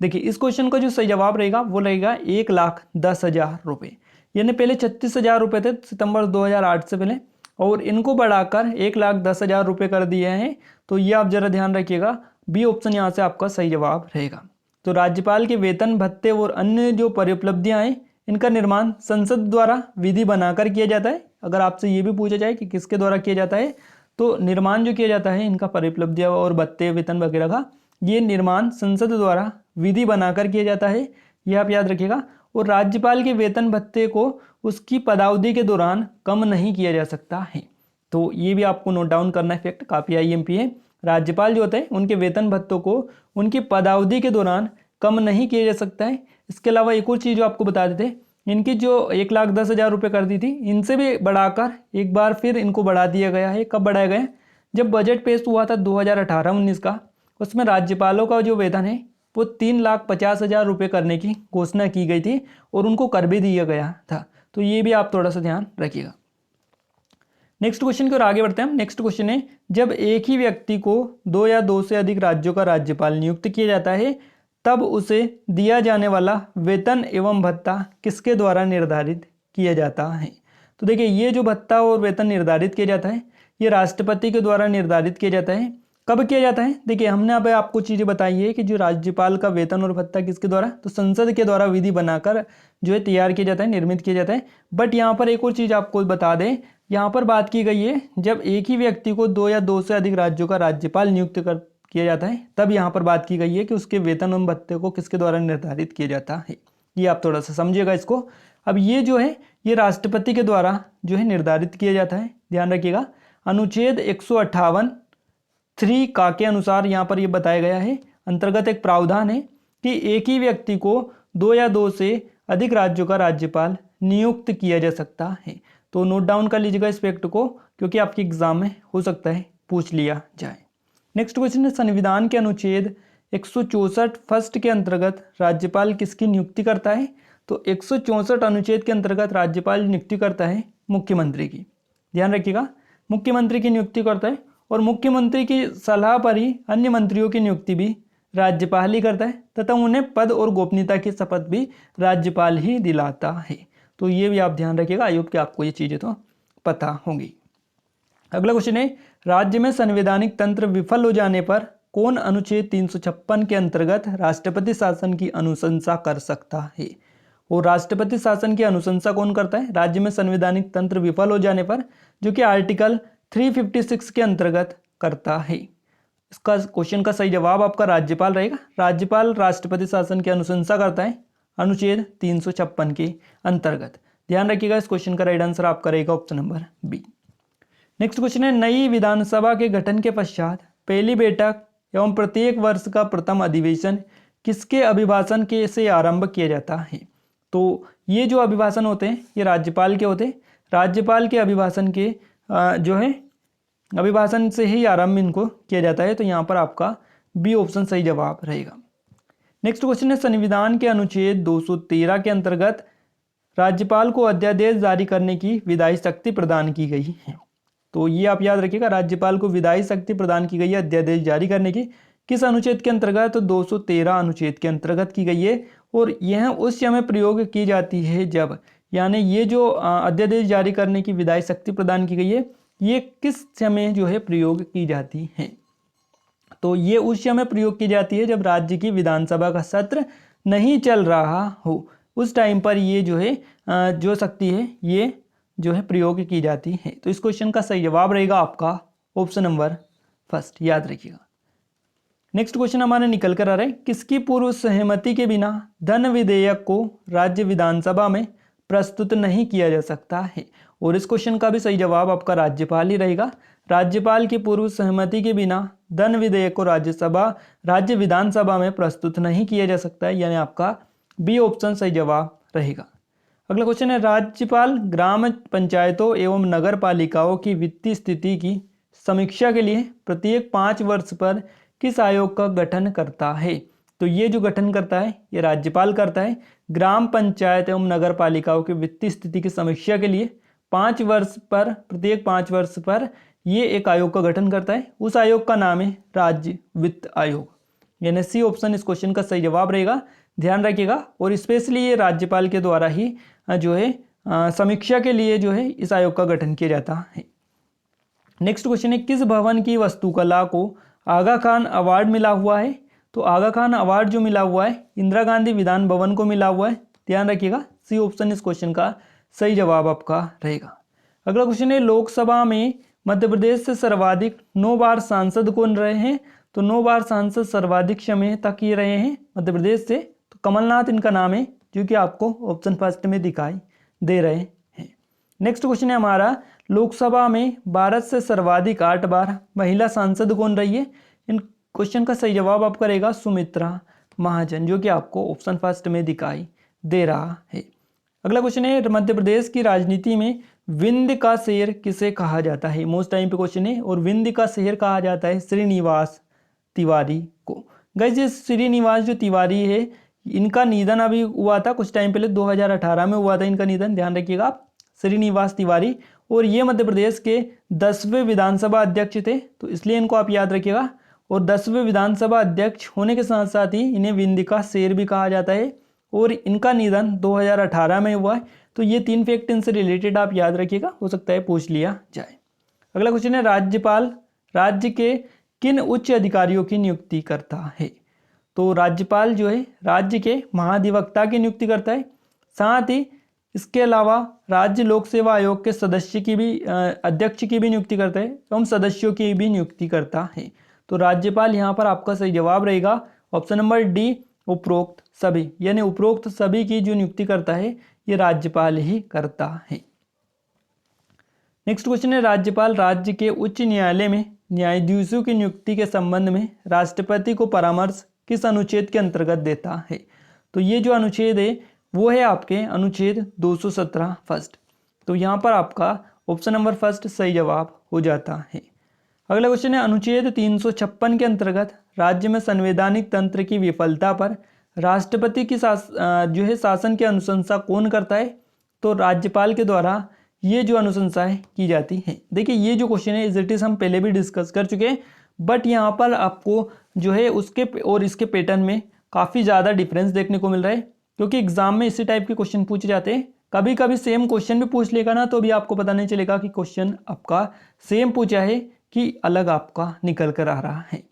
देखिए इस क्वेश्चन का जो सही जवाब रहेगा वो रहेगा 1,10,000 रुपये। यानी पहले 36,000 रुपये थे सितंबर 2008 से पहले, और इनको बढ़ाकर 1,10,000 रुपये कर दिए हैं। तो ये आप जरा ध्यान रखिएगा, बी ऑप्शन यहाँ से आपका सही जवाब रहेगा। तो राज्यपाल के वेतन भत्ते और अन्य जो परिउपलब्धियां हैं इनका निर्माण संसद द्वारा विधि बनाकर किया जाता है। अगर आपसे ये भी पूछा जाए कि किसके द्वारा किया जाता है, तो निर्माण जो किया जाता है इनका परिउपलब्धियां और भत्ते वेतन वगैरह का, ये निर्माण संसद द्वारा विधि बनाकर किया जाता है, ये आप याद रखिएगा। और राज्यपाल के वेतन भत्ते को उसकी पदावधि के दौरान कम नहीं किया जा सकता है। तो ये भी आपको नोट डाउन करना है, फैक्ट काफ़ी IMP है। राज्यपाल जो होते हैं उनके वेतन भत्तों को उनकी पदावधि के दौरान कम नहीं किया जा सकता है। इसके अलावा एक और चीज़ जो आपको बता देते हैं, इनकी जो 1,10,000 रुपये कर दी थी, इनसे भी बढ़ाकर एक बार फिर इनको बढ़ा दिया गया है। कब बढ़ाया गया? जब बजट पेश हुआ था 2018-19 का, उसमें राज्यपालों का जो वेतन है वो 3,50,000 रुपये करने की घोषणा की गई थी और उनको कर भी दिया गया था। तो ये भी आप थोड़ा सा ध्यान रखिएगा। नेक्स्ट क्वेश्चन की ओर आगे बढ़ते हैं हम। नेक्स्ट क्वेश्चन है, जब एक ही व्यक्ति को 2 या 2 से अधिक राज्यों का राज्यपाल नियुक्त किया जाता है तब उसे दिया जाने वाला वेतन एवं भत्ता किसके द्वारा निर्धारित किया जाता है? तो देखिए ये जो भत्ता और वेतन निर्धारित किया जाता है ये राष्ट्रपति के द्वारा निर्धारित किया जाता है। कब किया जाता है? देखिए हमने अब आपको चीज़ें बताई है कि जो राज्यपाल का वेतन और भत्ता किसके द्वारा, तो संसद के द्वारा विधि बनाकर जो है तैयार किया जाता है, निर्मित किया जाता है। बट यहाँ पर एक और चीज़ आपको बता दें, यहाँ पर बात की गई है जब एक ही व्यक्ति को 2 या 2 से अधिक राज्यों का राज्यपाल नियुक्त किया जाता है, तब यहाँ पर बात की गई है कि उसके वेतन एवं भत्ते को किसके द्वारा निर्धारित किया जाता है। ये आप थोड़ा सा समझिएगा इसको। अब ये जो है ये राष्ट्रपति के द्वारा जो है निर्धारित किया जाता है, ध्यान रखिएगा। अनुच्छेद 158(3) का के अनुसार यहाँ पर ये बताया गया है, अंतर्गत एक प्रावधान है कि एक ही व्यक्ति को 2 या 2 से अधिक राज्यों का राज्यपाल नियुक्त किया जा सकता है। तो नोट डाउन कर लीजिएगा इस फैक्ट को, क्योंकि आपके एग्जाम में हो सकता है पूछ लिया जाए। नेक्स्ट क्वेश्चन है, संविधान के अनुच्छेद 164 फर्स्ट के अंतर्गत राज्यपाल किसकी नियुक्ति करता है? तो 164 अनुच्छेद के अंतर्गत राज्यपाल नियुक्ति करता है मुख्यमंत्री की। ध्यान रखिएगा, मुख्यमंत्री की नियुक्ति करता है, और मुख्यमंत्री की सलाह पर ही अन्य मंत्रियों की नियुक्ति भी राज्यपाल ही करता है, तथा उन्हें पद और गोपनीयता की शपथ भी राज्यपाल ही दिलाता है। तो ये भी आप ध्यान रखिएगा, आयोग के आपको ये चीज़ें तो पता होंगी। अगला क्वेश्चन है, राज्य में संवैधानिक तंत्र विफल हो जाने पर कौन अनुच्छेद 356 के अंतर्गत राष्ट्रपति शासन की अनुशंसा कर सकता है? और राष्ट्रपति शासन की अनुशंसा कौन करता है राज्य में संवैधानिक तंत्र विफल हो जाने पर, जो कि आर्टिकल 356 के अंतर्गत करता है? इसका क्वेश्चन का सही जवाब आपका राज्यपाल रहेगा। राज्यपाल राष्ट्रपति शासन की अनुशंसा करता है अनुच्छेद 356 के अंतर्गत। ध्यान रखिएगा, इस क्वेश्चन का राइट आंसर आपका रहेगा option number B. Next question है, नई विधानसभा के गठन के पश्चात पहली बैठक एवं प्रत्येक वर्ष का प्रथम अधिवेशन किसके अभिभाषण के से आरंभ किया जाता है। तो ये जो अभिभाषण होते हैं ये राज्यपाल के होते हैं। राज्यपाल के अभिभाषण के जो है अभिभाषण से ही आरंभ इनको किया जाता है। तो यहाँ पर आपका बी ऑप्शन सही जवाब रहेगा। नेक्स्ट क्वेश्चन है, संविधान के अनुच्छेद 213 के अंतर्गत राज्यपाल को अध्यादेश जारी करने की विधायी शक्ति प्रदान की गई है। तो ये आप याद रखिएगा, राज्यपाल को विधायी शक्ति प्रदान की गई है अध्यादेश जारी करने की। किस अनुच्छेद के अंतर्गत? तो 213 अनुच्छेद के अंतर्गत की गई है। और यह उस समय प्रयोग की जाती है जब, यानी ये जो अध्यादेश जारी करने की विधायी शक्ति प्रदान की गई है, ये किस समय जो है प्रयोग की जाती है? तो ये उस समय प्रयोग की जाती है जब राज्य की विधानसभा का सत्र नहीं चल रहा हो। उस टाइम पर ये जो है जो शक्ति है ये जो है प्रयोग की जाती है। तो इस क्वेश्चन का सही जवाब रहेगा आपका ऑप्शन नंबर फर्स्ट, याद रखिएगा। नेक्स्ट क्वेश्चन हमारे निकल कर आ रहा है, किसकी पूर्व सहमति के बिना धन विधेयक को राज्य विधानसभा में प्रस्तुत नहीं किया जा सकता है। और इस क्वेश्चन का भी सही जवाब आपका राज्यपाल ही रहेगा। राज्यपाल की पूर्व सहमति के बिना धन विधेयक को राज्य विधानसभा में प्रस्तुत नहीं किया जा सकता है, यानी आपका बी ऑप्शन सही जवाब रहेगा। अगला क्वेश्चन है, राज्यपाल ग्राम पंचायतों एवं नगर पालिकाओं की वित्तीय स्थिति की समीक्षा के लिए प्रत्येक 5 वर्ष पर किस आयोग का गठन करता है। तो ये जो गठन करता है ये राज्यपाल करता है। ग्राम पंचायत एवं नगर पालिकाओं की वित्तीय स्थिति की समीक्षा के लिए 5 वर्ष पर, प्रत्येक 5 वर्ष पर ये एक आयोग का गठन करता है। उस आयोग का नाम है राज्य वित्त आयोग, यानी सी ऑप्शन इस क्वेश्चन का सही जवाब रहेगा। ध्यान रखिएगा, और स्पेशली ये राज्यपाल के द्वारा ही जो है समीक्षा के लिए जो है इस आयोग का गठन किया जाता है। नेक्स्ट क्वेश्चन है, किस भवन की वास्तुकला को आगा खान अवार्ड मिला हुआ है। तो आगा खान अवार्ड जो मिला हुआ है इंदिरा गांधी विधान भवन को मिला हुआ है। ध्यान रखिएगा, सी ऑप्शन इस क्वेश्चन का सही जवाब आपका रहेगा। अगला क्वेश्चन है, लोकसभा में मध्य प्रदेश से सर्वाधिक 9 बार सांसद कौन रहे हैं। तो 9 बार सांसद सर्वाधिक समय तक ये रहे हैं मध्य प्रदेश से। तो कमलनाथ इनका नाम है, जो कि आपको ऑप्शन फर्स्ट में दिखाई दे रहे हैं। नेक्स्ट क्वेश्चन है हमारा, लोकसभा में भारत से सर्वाधिक 8 बार महिला सांसद कौन रही है। इन क्वेश्चन का सही जवाब आपका रहेगा सुमित्रा महाजन, जो कि आपको ऑप्शन फर्स्ट में दिखाई दे रहा है। अगला क्वेश्चन है, मध्य प्रदेश की राजनीति में विंध्य का शेर किसे कहा जाता है। मोस्ट टाइम पे क्वेश्चन है, और विंध्य का शेर कहा जाता है श्रीनिवास तिवारी को। गाइस ये श्रीनिवास जो तिवारी है इनका निधन अभी हुआ था कुछ टाइम पहले, 2018 में हुआ था इनका निधन। ध्यान रखिएगा आप, श्रीनिवास तिवारी। और ये मध्य प्रदेश के 10वें विधानसभा अध्यक्ष थे, तो इसलिए इनको आप याद रखिएगा। और 10वें विधानसभा अध्यक्ष होने के साथ साथ ही इन्हें विंध्य का शेर भी कहा जाता है। और इनका निधन 2018 में हुआ है। तो ये 3 फैक्ट इनसे रिलेटेड आप याद रखिएगा, हो सकता है पूछ लिया जाए। अगला क्वेश्चन है, राज्यपाल राज्य के किन उच्च अधिकारियों की नियुक्ति करता है। तो राज्यपाल जो है राज्य के महाधिवक्ता की नियुक्ति करता है। साथ ही इसके अलावा राज्य लोक सेवा आयोग के सदस्य की भी अध्यक्ष की भी नियुक्ति करता है एवं सदस्यों की भी नियुक्ति करता है। तो राज्यपाल यहाँ पर आपका सही जवाब रहेगा ऑप्शन नंबर डी, उपरोक्त सभी, यानी उपरोक्त सभी की जो नियुक्ति करता है ये राज्यपाल ही करता है। नेक्स्ट क्वेश्चन है, राज्यपाल राज्य के उच्च न्यायालय में न्यायाधीशों की नियुक्ति के संबंध में राष्ट्रपति को परामर्श किस अनुच्छेद के अंतर्गत देता है। तो ये जो अनुच्छेद है वो है आपके अनुच्छेद 217 फर्स्ट। तो यहाँ पर आपका ऑप्शन नंबर फर्स्ट सही जवाब हो जाता है। अगला क्वेश्चन है, अनुच्छेद 356 के अंतर्गत राज्य में संवैधानिक तंत्र की विफलता पर राष्ट्रपति की जो है शासन की अनुशंसा कौन करता है। तो राज्यपाल के द्वारा ये जो अनुशंसाएं की जाती हैं। देखिए ये जो क्वेश्चन है इट इज हम पहले भी डिस्कस कर चुके हैं, बट यहाँ पर आपको जो है उसके और इसके पैटर्न में काफ़ी ज़्यादा डिफरेंस देखने को मिल रहा है, क्योंकि एग्जाम में इसी टाइप के क्वेश्चन पूछे जाते हैं। कभी कभी सेम क्वेश्चन भी पूछ लेगा ना, तो भी आपको पता नहीं चलेगा कि क्वेश्चन आपका सेम पूछा है कि अलग आपका निकल कर आ रहा है।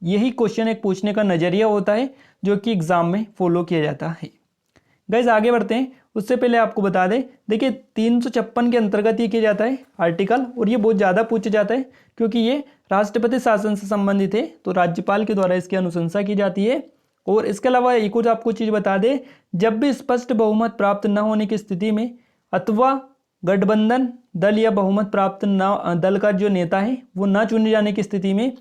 यही क्वेश्चन एक पूछने का नज़रिया होता है जो कि एग्जाम में फॉलो किया जाता है। गाइज आगे बढ़ते हैं, उससे पहले आपको बता दें, देखिए 356 के अंतर्गत ये किया जाता है आर्टिकल, और ये बहुत ज़्यादा पूछा जाता है क्योंकि ये राष्ट्रपति शासन से संबंधित है। तो राज्यपाल के द्वारा इसकी अनुशंसा की जाती है और इसके अलावा एक और आपको चीज़ बता दें, जब भी स्पष्ट बहुमत प्राप्त न होने की स्थिति में अथवा गठबंधन दल या बहुमत प्राप्त न दल का जो नेता है वो न चुने जाने की स्थिति में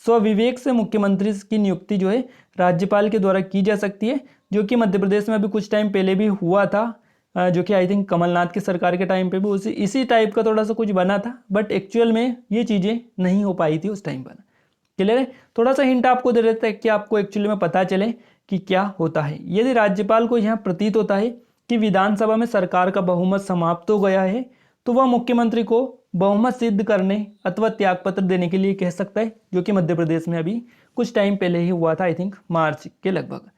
स्वविवेक से मुख्यमंत्री की नियुक्ति जो है राज्यपाल के द्वारा की जा सकती है, जो कि मध्य प्रदेश में अभी कुछ टाइम पहले भी हुआ था, जो कि आई थिंक कमलनाथ की सरकार के टाइम पे भी इसी टाइप का थोड़ा सा कुछ बना था, बट एक्चुअल में ये चीज़ें नहीं हो पाई थी उस टाइम पर। क्लियर है? थोड़ा सा हिंट आपको दे देते हैं कि आपको एक्चुअली में पता चले कि क्या होता है। यदि राज्यपाल को यहाँ प्रतीत होता है कि विधानसभा में सरकार का बहुमत समाप्त हो गया है, तो वह मुख्यमंत्री को बहुमत सिद्ध करने अथवा त्यागपत्र देने के लिए कह सकता है, जो कि मध्य प्रदेश में अभी कुछ टाइम पहले ही हुआ था, आई थिंक मार्च के लगभग।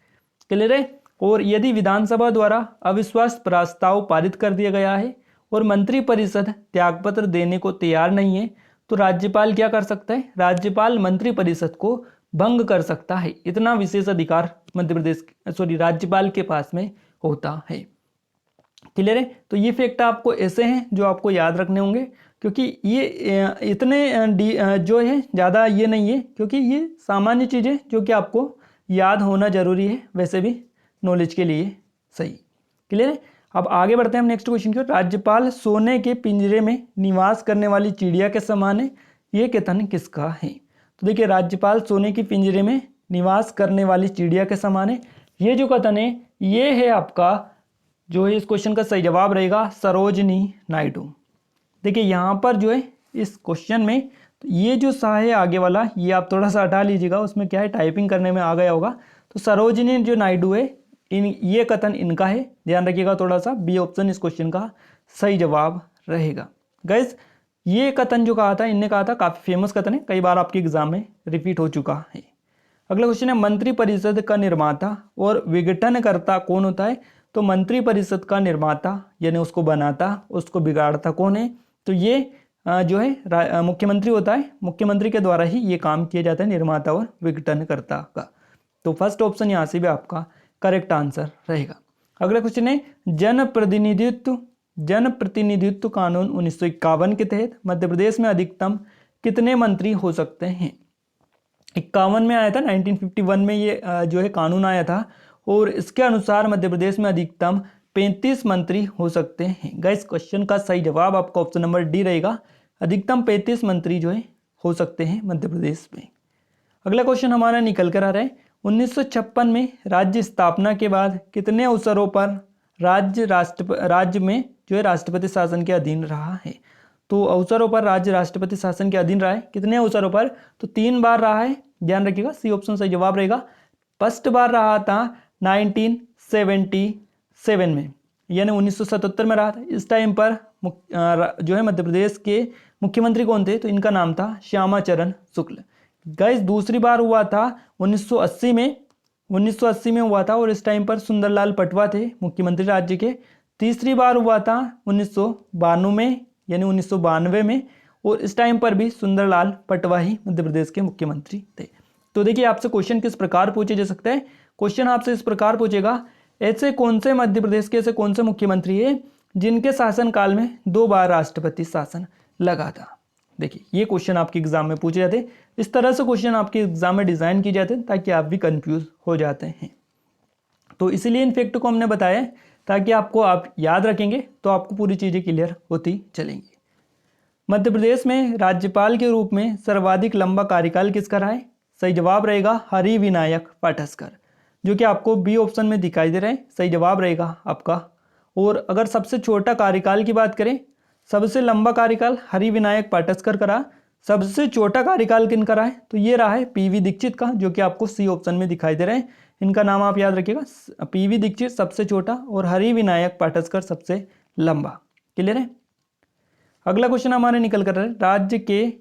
क्लियर है? और यदि विधानसभा द्वारा अविश्वास प्रस्ताव पारित कर दिया गया है और मंत्रिपरिषद त्यागपत्र देने को तैयार नहीं है, तो राज्यपाल क्या कर सकता है? राज्यपाल मंत्रिपरिषद को भंग कर सकता है। इतना विशेष अधिकार मध्य प्रदेश राज्यपाल के पास में होता है। क्लियर है? तो ये फैक्ट आपको ऐसे हैं जो आपको याद रखने होंगे, क्योंकि ये इतने जो है ज़्यादा ये नहीं है, क्योंकि ये सामान्य चीज़ें जो कि आपको याद होना जरूरी है, वैसे भी नॉलेज के लिए सही। क्लियर है? अब आगे बढ़ते हैं हम नेक्स्ट क्वेश्चन की ओर। राज्यपाल सोने के पिंजरे में निवास करने वाली चिड़िया के समान है, ये कथन किसका है? तो देखिए, राज्यपाल सोने के पिंजरे में निवास करने वाली चिड़िया के समान है, ये जो कथन है ये है आपका जो है इस क्वेश्चन का सही जवाब रहेगा सरोजनी नायडू। देखिए यहाँ पर जो है इस क्वेश्चन में तो ये जो सा है आगे वाला ये आप थोड़ा सा हटा लीजिएगा, उसमें क्या है टाइपिंग करने में आ गया होगा। तो सरोजनी जो नायडू है ये कथन इनका है, ध्यान रखिएगा थोड़ा सा। बी ऑप्शन इस क्वेश्चन का सही जवाब रहेगा। गाइस ये कथन जो कहा था इनने कहा था, काफी फेमस कथन है, कई बार आपके एग्जाम में रिपीट हो चुका है। अगला क्वेश्चन है, मंत्रिपरिषद का निर्माता और विघटनकर्ता कौन होता है? तो मंत्रिपरिषद का निर्माता यानी उसको बनाता, उसको बिगाड़ता कौन है? तो ये जो है मुख्यमंत्री होता है। मुख्यमंत्री के द्वारा ही ये काम किया जाता है, निर्माता और विघटनकर्ता का। तो फर्स्ट ऑप्शन यहाँ से भी आपका करेक्ट आंसर रहेगा। अगला क्वेश्चन है, जनप्रतिनिधित्व कानून 1951 के तहत मध्य प्रदेश में अधिकतम कितने मंत्री हो सकते हैं? 51 में आया था, 1951 में ये जो है कानून आया था, और इसके अनुसार मध्य प्रदेश में अधिकतम 35 मंत्री हो सकते हैं। गाइस क्वेश्चन का सही जवाब आपका ऑप्शन नंबर डी रहेगा, अधिकतम 35 मंत्री जो है हो सकते हैं मध्य प्रदेश में। अगला क्वेश्चन हमारा निकल कर आ रहा है, 1956 में राज्य स्थापना के बाद कितने अवसरों पर राज्य में जो है राष्ट्रपति शासन के अधीन रहा है? तो अवसरों पर राज्य राष्ट्रपति शासन के अधीन रहा है, कितने अवसरों पर? तो 3 बार रहा है, ध्यान रखिएगा, सी ऑप्शन सही जवाब रहेगा। फर्स्ट बार रहा था 1977 में, यानी 1977 में रहा था। इस टाइम पर जो है मध्य प्रदेश के मुख्यमंत्री कौन थे? तो इनका नाम था श्यामाचरण शुक्ल। गाइस दूसरी बार हुआ था 1980 में, 1980 में हुआ था, और इस टाइम पर सुंदरलाल पटवा थे मुख्यमंत्री राज्य के। तीसरी बार हुआ था 1992 में, यानी 1992 में, और इस टाइम पर भी सुंदरलाल पटवा ही मध्य प्रदेश के मुख्यमंत्री थे। तो देखिए आपसे क्वेश्चन किस प्रकार पूछे जा सकता है? क्वेश्चन आपसे इस प्रकार पूछेगा, ऐसे कौन से मध्य प्रदेश के ऐसे कौन से मुख्यमंत्री है जिनके शासनकाल में 2 बार राष्ट्रपति शासन लगा था? देखिए ये क्वेश्चन आपके एग्जाम में पूछे जाते हैं, इस तरह से क्वेश्चन आपके एग्जाम में डिजाइन किए जाते हैं ताकि आप भी कंफ्यूज हो जाते हैं। तो इसीलिए इन फैक्ट को हमने बताया ताकि आपको आप याद रखेंगे तो आपको पूरी चीजें क्लियर होती चलेंगी। मध्य प्रदेश में राज्यपाल के रूप में सर्वाधिक लंबा कार्यकाल किसका रहा है? सही जवाब रहेगा हरिविनायक पाटस्कर, जो कि आपको बी ऑप्शन में दिखाई दे रहा है, सही जवाब रहेगा आपका। और अगर सबसे छोटा कार्यकाल की बात करें, सबसे लंबा कार्यकाल हरिविनायक पाटस्कर का रहा, सबसे छोटा कार्यकाल किन का रहा है? तो ये रहा है पीवी दीक्षित का, जो कि आपको सी ऑप्शन में दिखाई दे रहे हैं। इनका नाम आप याद रखिएगा, पीवी दीक्षित सबसे छोटा और हरिविनायक पाटस्कर सबसे लंबा। क्लियर है? अगला क्वेश्चन हमारे निकल कर रहा है, राज्य के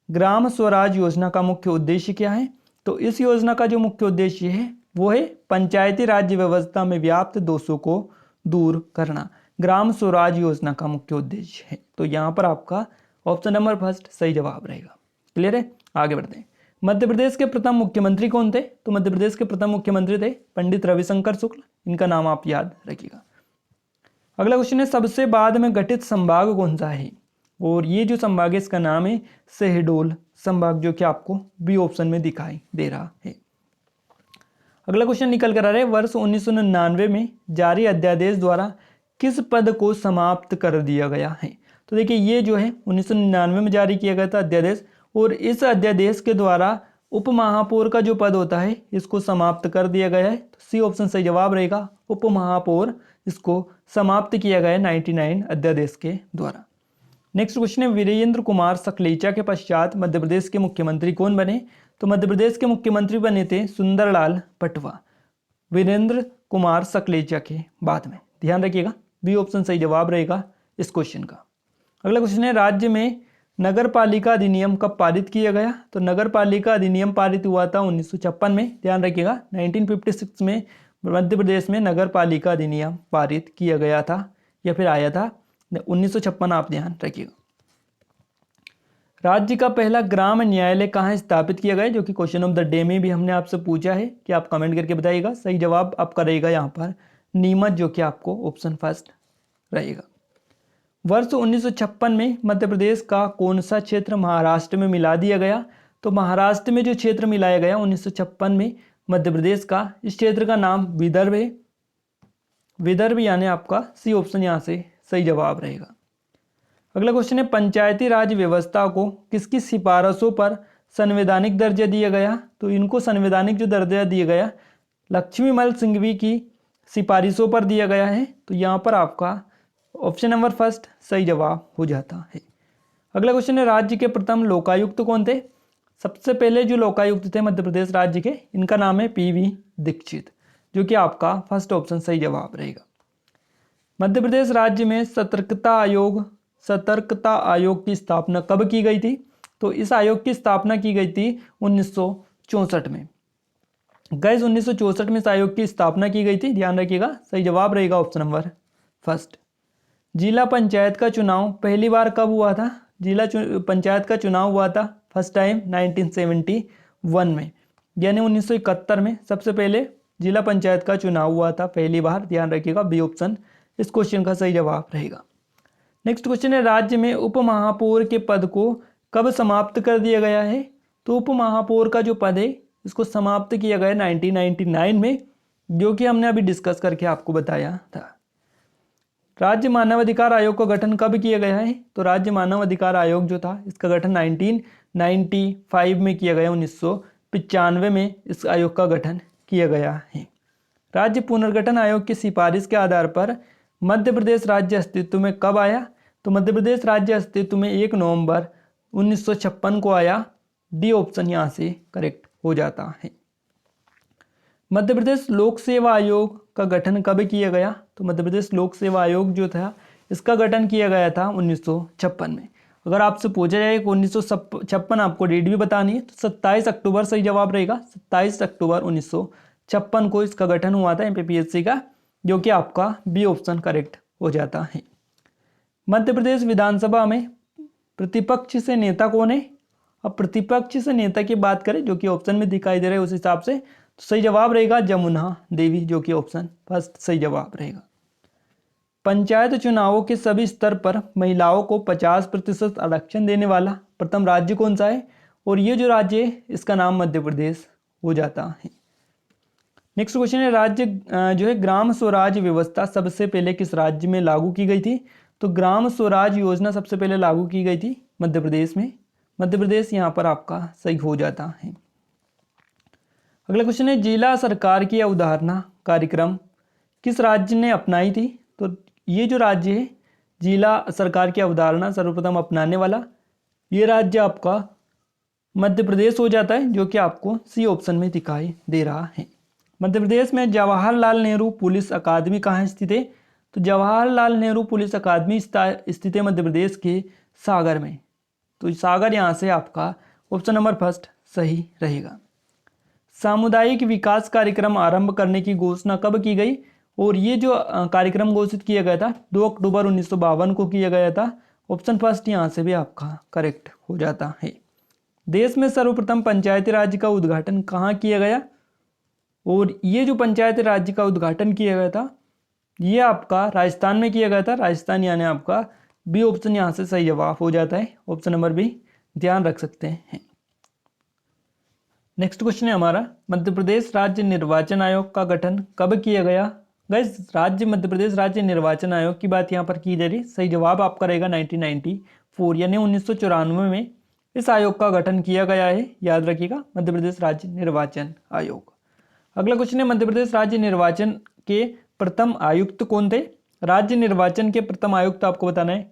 ग्राम स्वराज योजना का मुख्य उद्देश्य क्या है? तो इस योजना का जो मुख्य उद्देश्य है वो है पंचायती राज्य व्यवस्था में व्याप्त दोषों को दूर करना। ग्राम स्वराज योजना का मुख्य उद्देश्य है, तो यहाँ पर आपका ऑप्शन नंबर फर्स्ट सही जवाब रहेगा। क्लियर है? आगे बढ़ते हैं। मध्य प्रदेश के प्रथम मुख्यमंत्री कौन थे? तो मध्य प्रदेश के प्रथम मुख्यमंत्री थे पंडित रविशंकर शुक्ल, इनका नाम आप याद रखिएगा। अगला क्वेश्चन है, सबसे बाद में गठित संभाग कौन सा है? और ये जो संभाग है इसका नाम है शहडोल संभाग, जो कि आपको बी ऑप्शन में दिखाई दे रहा है। अगला क्वेश्चन निकल कर आ रहा है, वर्ष 1999 में जारी अध्यादेश द्वारा किस पद को समाप्त कर दिया गया है। तो देखिए ये जो है 1999 में जारी किया गया था अध्यादेश, और इस अध्यादेश के द्वारा उप महापौर का जो पद होता है इसको समाप्त कर दिया गया है। तो सी ऑप्शन सही जवाब रहेगा, उप महापौर इसको समाप्त किया गया है 99 अध्यादेश के द्वारा। नेक्स्ट क्वेश्चन है, वीरेंद्र कुमार सकलेचा के पश्चात मध्य प्रदेश के मुख्यमंत्री कौन बने। तो मध्य प्रदेश के मुख्यमंत्री बने थे सुंदरलाल पटवा, वीरेंद्र कुमार सकलेचा के बाद में। ध्यान रखिएगा, बी ऑप्शन सही जवाब रहेगा इस क्वेश्चन का। अगला क्वेश्चन है, राज्य में नगर पालिका अधिनियम कब पारित किया गया। तो नगर पालिका अधिनियम पारित हुआ था 1956 में। ध्यान रखिएगा, 1956 में मध्य प्रदेश में नगर पालिका अधिनियम पारित किया गया था या फिर आया था 1956, आप ध्यान रखिएगा। राज्य का पहला ग्राम न्यायालय कहाँ स्थापित किया गया, जो कि क्वेश्चन ऑफ द डे में भी हमने आपसे पूछा है कि आप कमेंट करके बताइएगा। सही जवाब आपका रहेगा यहाँ पर नीमच, जो कि आपको ऑप्शन फर्स्ट रहेगा। वर्ष 1956 में मध्य प्रदेश का कौन सा क्षेत्र महाराष्ट्र में मिला दिया गया। तो महाराष्ट्र में जो क्षेत्र मिलाया गया 1956 में मध्य प्रदेश का, इस क्षेत्र का नाम विदर्भ है। विदर्भ यानी आपका सी ऑप्शन यहाँ से सही जवाब रहेगा। अगला क्वेश्चन है, पंचायती राज व्यवस्था को किसकी सिफारिशों पर संवैधानिक दर्जा दिया गया। तो इनको संवैधानिक जो दर्जा दिया गया लक्ष्मीमल सिंघवी की सिफारिशों पर दिया गया है। तो यहाँ पर आपका ऑप्शन नंबर फर्स्ट सही जवाब हो जाता है। अगला क्वेश्चन है, राज्य के प्रथम लोकायुक्त कौन थे। सबसे पहले जो लोकायुक्त थे मध्य प्रदेश राज्य के, इनका नाम है पीवी दीक्षित, जो कि आपका फर्स्ट ऑप्शन सही जवाब रहेगा। मध्य प्रदेश राज्य में सतर्कता आयोग की स्थापना कब की गई थी। तो इस आयोग की स्थापना की गई थी 1964 में। गाइस 1964 में इस आयोग की स्थापना की गई थी, ध्यान रखिएगा। सही जवाब रहेगा ऑप्शन नंबर फर्स्ट। जिला पंचायत का चुनाव पहली बार कब हुआ था। पंचायत का चुनाव हुआ था फर्स्ट टाइम 1971 में, यानी 1971 में सबसे पहले जिला पंचायत का चुनाव हुआ था पहली बार। ध्यान रखिएगा, बी ऑप्शन इस क्वेश्चन का सही जवाब रहेगा। नेक्स्ट क्वेश्चन है, राज्य में उप महापौर के पद को कब समाप्त कर दिया गया है। तो उप महापौर का जो पद है इसको समाप्त किया गया 1999 में, जो कि हमने अभी डिस्कस करके आपको बताया था। राज्य मानव अधिकार आयोग का गठन कब किया गया है। तो राज्य मानव अधिकार आयोग जो था इसका गठन 1995 में किया गया, 1995 में इस आयोग का गठन किया गया है। राज्य पुनर्गठन आयोग की सिफारिश के आधार पर मध्य प्रदेश राज्य अस्तित्व में कब आया। तो मध्य प्रदेश राज्य अस्तित्व में 1 नवंबर 1956 को आया। डी ऑप्शन यहाँ से करेक्ट हो जाता है। मध्य प्रदेश लोक सेवा आयोग का गठन कब किया गया। तो मध्य प्रदेश लोक सेवा आयोग जो था इसका गठन किया गया था 1956 में। अगर आपसे पूछा जाए कि 1956 आपको डेट भी बतानी है तो 27 अक्टूबर सही जवाब रहेगा। 27 अक्टूबर 1956 को इसका गठन हुआ था एमपीपीएससी का, जो कि आपका बी ऑप्शन करेक्ट हो जाता है। मध्य प्रदेश विधानसभा में प्रतिपक्ष से नेता कौन है। अब प्रतिपक्ष से नेता की बात करें जो कि ऑप्शन में दिखाई दे रहा है उस हिसाब से, तो सही जवाब रहेगा जमुना देवी, जो कि ऑप्शन फर्स्ट सही जवाब रहेगा। पंचायत चुनावों के सभी स्तर पर महिलाओं को 50% आरक्षण देने वाला प्रथम राज्य कौन सा है। और ये जो राज्य है इसका नाम मध्य प्रदेश हो जाता है। नेक्स्ट क्वेश्चन है, राज्य जो है ग्राम स्वराज व्यवस्था सबसे पहले किस राज्य में लागू की गई थी। तो ग्राम स्वराज योजना सबसे पहले लागू की गई थी मध्य प्रदेश में। मध्य प्रदेश यहाँ पर आपका सही हो जाता है। अगला क्वेश्चन है, जिला सरकार की अवधारणा कार्यक्रम किस राज्य ने अपनाई थी। तो ये जो राज्य है जिला सरकार की अवधारणा सर्वप्रथम अपनाने वाला, ये राज्य आपका मध्य प्रदेश हो जाता है, जो कि आपको सी ऑप्शन में दिखाई दे रहा है। मध्य प्रदेश में जवाहरलाल नेहरू पुलिस अकादमी कहाँ स्थित है। तो जवाहरलाल नेहरू पुलिस अकादमी स्थित है मध्य प्रदेश के सागर में। तो सागर यहाँ से आपका ऑप्शन नंबर फर्स्ट सही रहेगा। सामुदायिक विकास कार्यक्रम आरंभ करने की घोषणा कब की गई। और ये जो कार्यक्रम घोषित किया गया था 2 अक्टूबर 1952 को किया गया था। ऑप्शन फर्स्ट यहाँ से भी आपका करेक्ट हो जाता है। देश में सर्वप्रथम पंचायती राज का उद्घाटन कहाँ किया गया। और ये जो पंचायती राज का उद्घाटन किया गया था ये आपका राजस्थान में किया गया था। राजस्थान यानी आपका बी ऑप्शन यहाँ से सही जवाब हो जाता है। ऑप्शन नंबर बी ध्यान रख सकते हैं। नेक्स्ट क्वेश्चन है हमारा, मध्य प्रदेश राज्य निर्वाचन आयोग का गठन कब किया गया। गाइस मध्य प्रदेश राज्य निर्वाचन आयोग की बात यहाँ पर की जा रही। सही जवाब आपका रहेगा 1994 यानी 1994 में इस आयोग का गठन किया गया है। याद रखिएगा, मध्य प्रदेश राज्य निर्वाचन आयोग। अगला क्वेश्चन है, मध्य प्रदेश राज्य निर्वाचन के प्रथम आयुक्त कौन थे। राज्य निर्वाचन के प्रथम आयुक्त आपको बताना है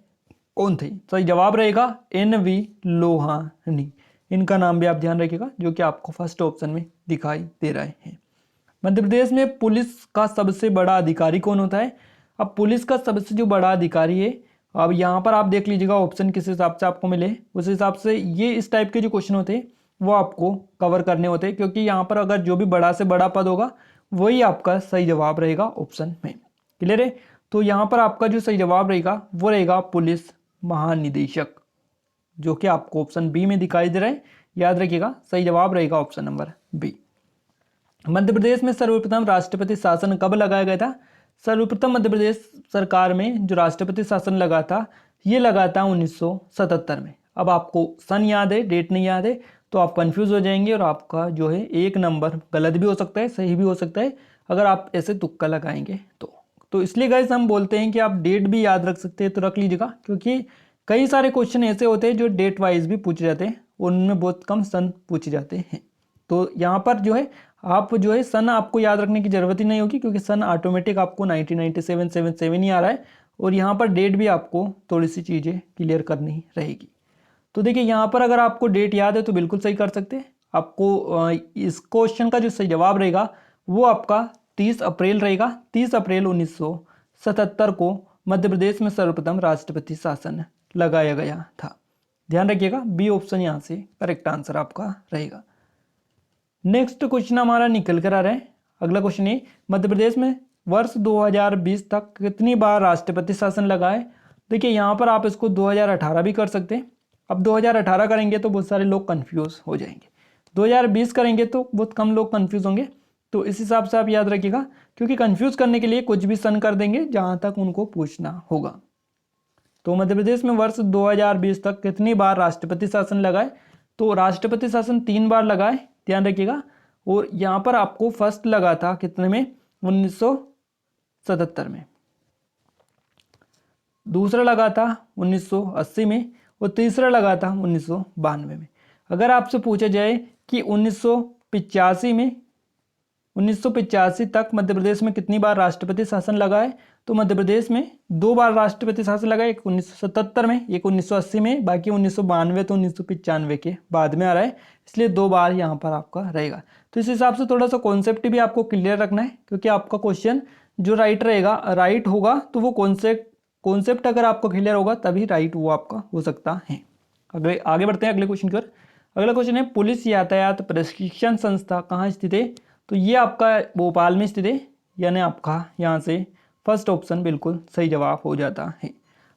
कौन थे। सही जवाब रहेगा NV लोहानी। इनका नाम भी आप ध्यान रखिएगा, जो कि आपको फर्स्ट ऑप्शन में दिखाई दे रहे हैं। मध्य प्रदेश में पुलिस का सबसे बड़ा अधिकारी कौन होता है। अब पुलिस का सबसे जो बड़ा अधिकारी है, अब यहाँ पर आप देख लीजिएगा ऑप्शन किस हिसाब से आपको मिले, उस हिसाब से ये इस टाइप के जो क्वेश्चन होते हैं वो आपको कवर करने होते हैं, क्योंकि यहाँ पर अगर जो भी बड़ा से बड़ा पद होगा वही आपका सही जवाब रहेगा ऑप्शन में। क्लियर है। तो यहाँ पर आपका जो सही जवाब रहेगा वो रहेगा पुलिस महानिदेशक, जो कि आपको ऑप्शन बी में दिखाई दे रहा है। याद रखिएगा, सही जवाब रहेगा option number B. Madhya Pradesh में सर्वप्रथम राष्ट्रपति शासन कब लगाया गया था। सर्वप्रथम मध्य प्रदेश सरकार में जो राष्ट्रपति शासन लगा था ये लगा था 1977 में। अब आपको सन याद है, डेट नहीं याद है, तो आप कंफ्यूज हो जाएंगे और आपका जो है एक नंबर गलत भी हो सकता है, सही भी हो सकता है, अगर आप ऐसे तुक्का लगाएंगे तो इसलिए गाइस हम बोलते हैं कि आप डेट भी याद रख सकते हैं तो रख लीजिएगा, क्योंकि कई सारे क्वेश्चन ऐसे होते हैं जो डेट वाइज भी पूछे जाते हैं, उनमें बहुत कम सन पूछे जाते हैं। तो यहाँ पर जो है आप जो है सन आपको याद रखने की जरूरत ही नहीं होगी, क्योंकि सन ऑटोमेटिक आपको 1997 77 ही आ रहा है, और यहाँ पर डेट भी आपको थोड़ी सी चीज़ें क्लियर करनी रहेगी। तो देखिए यहाँ पर अगर आपको डेट याद है तो बिल्कुल सही कर सकते हैं। आपको इस क्वेश्चन का जो सही जवाब रहेगा वो आपका 30 अप्रैल रहेगा। 30 अप्रैल 1977 को मध्य प्रदेश में सर्वप्रथम राष्ट्रपति शासन लगाया गया था। ध्यान रखिएगा, बी ऑप्शन यहाँ से करेक्ट आंसर आपका रहेगा। नेक्स्ट क्वेश्चन हमारा निकल कर आ रहा है। अगला क्वेश्चन है, मध्य प्रदेश में वर्ष 2020 तक कितनी बार राष्ट्रपति शासन लगा है। देखिए यहाँ पर आप इसको 2018 भी कर सकते हैं। अब 2018 करेंगे तो बहुत सारे लोग कंफ्यूज हो जाएंगे, 2020 करेंगे तो बहुत कम लोग कंफ्यूज होंगे। तो इस हिसाब से आप याद रखिएगा, क्योंकि कंफ्यूज करने के लिए कुछ भी सन कर देंगे जहाँ तक उनको पूछना होगा। तो मध्य प्रदेश में वर्ष 2020 तक कितनी बार राष्ट्रपति शासन लगा है। तो राष्ट्रपति शासन 3 बार लगा है, ध्यान रखिएगा। और यहाँ पर आपको फर्स्ट लगा था कितने में, 1977 में, दूसरा लगा था 1980 में, और तीसरा लगा था 1992 में। अगर आपसे पूछा जाए कि 1985 तक मध्य प्रदेश में कितनी बार राष्ट्रपति शासन लगा है, तो मध्य प्रदेश में 2 बार राष्ट्रपति शासन लगा है, एक 1977 में, एक 1980 में, बाकी 1992 तो 1995 के बाद में आ रहा है, इसलिए 2 बार यहाँ पर आपका रहेगा। तो इस हिसाब से थोड़ा सा कॉन्सेप्ट भी आपको क्लियर रखना है, क्योंकि आपका क्वेश्चन जो राइट होगा तो वो कॉन्सेप्ट अगर आपको क्लियर होगा तभी राइट वो आपका हो सकता है। आगे बढ़ते हैं अगले क्वेश्चन की ओर। अगला क्वेश्चन है, पुलिस यातायात प्रशिक्षण संस्था कहाँ स्थित है। तो ये आपका भोपाल में स्थित है, यानी आपका यहाँ से फर्स्ट ऑप्शन बिल्कुल सही जवाब हो जाता है।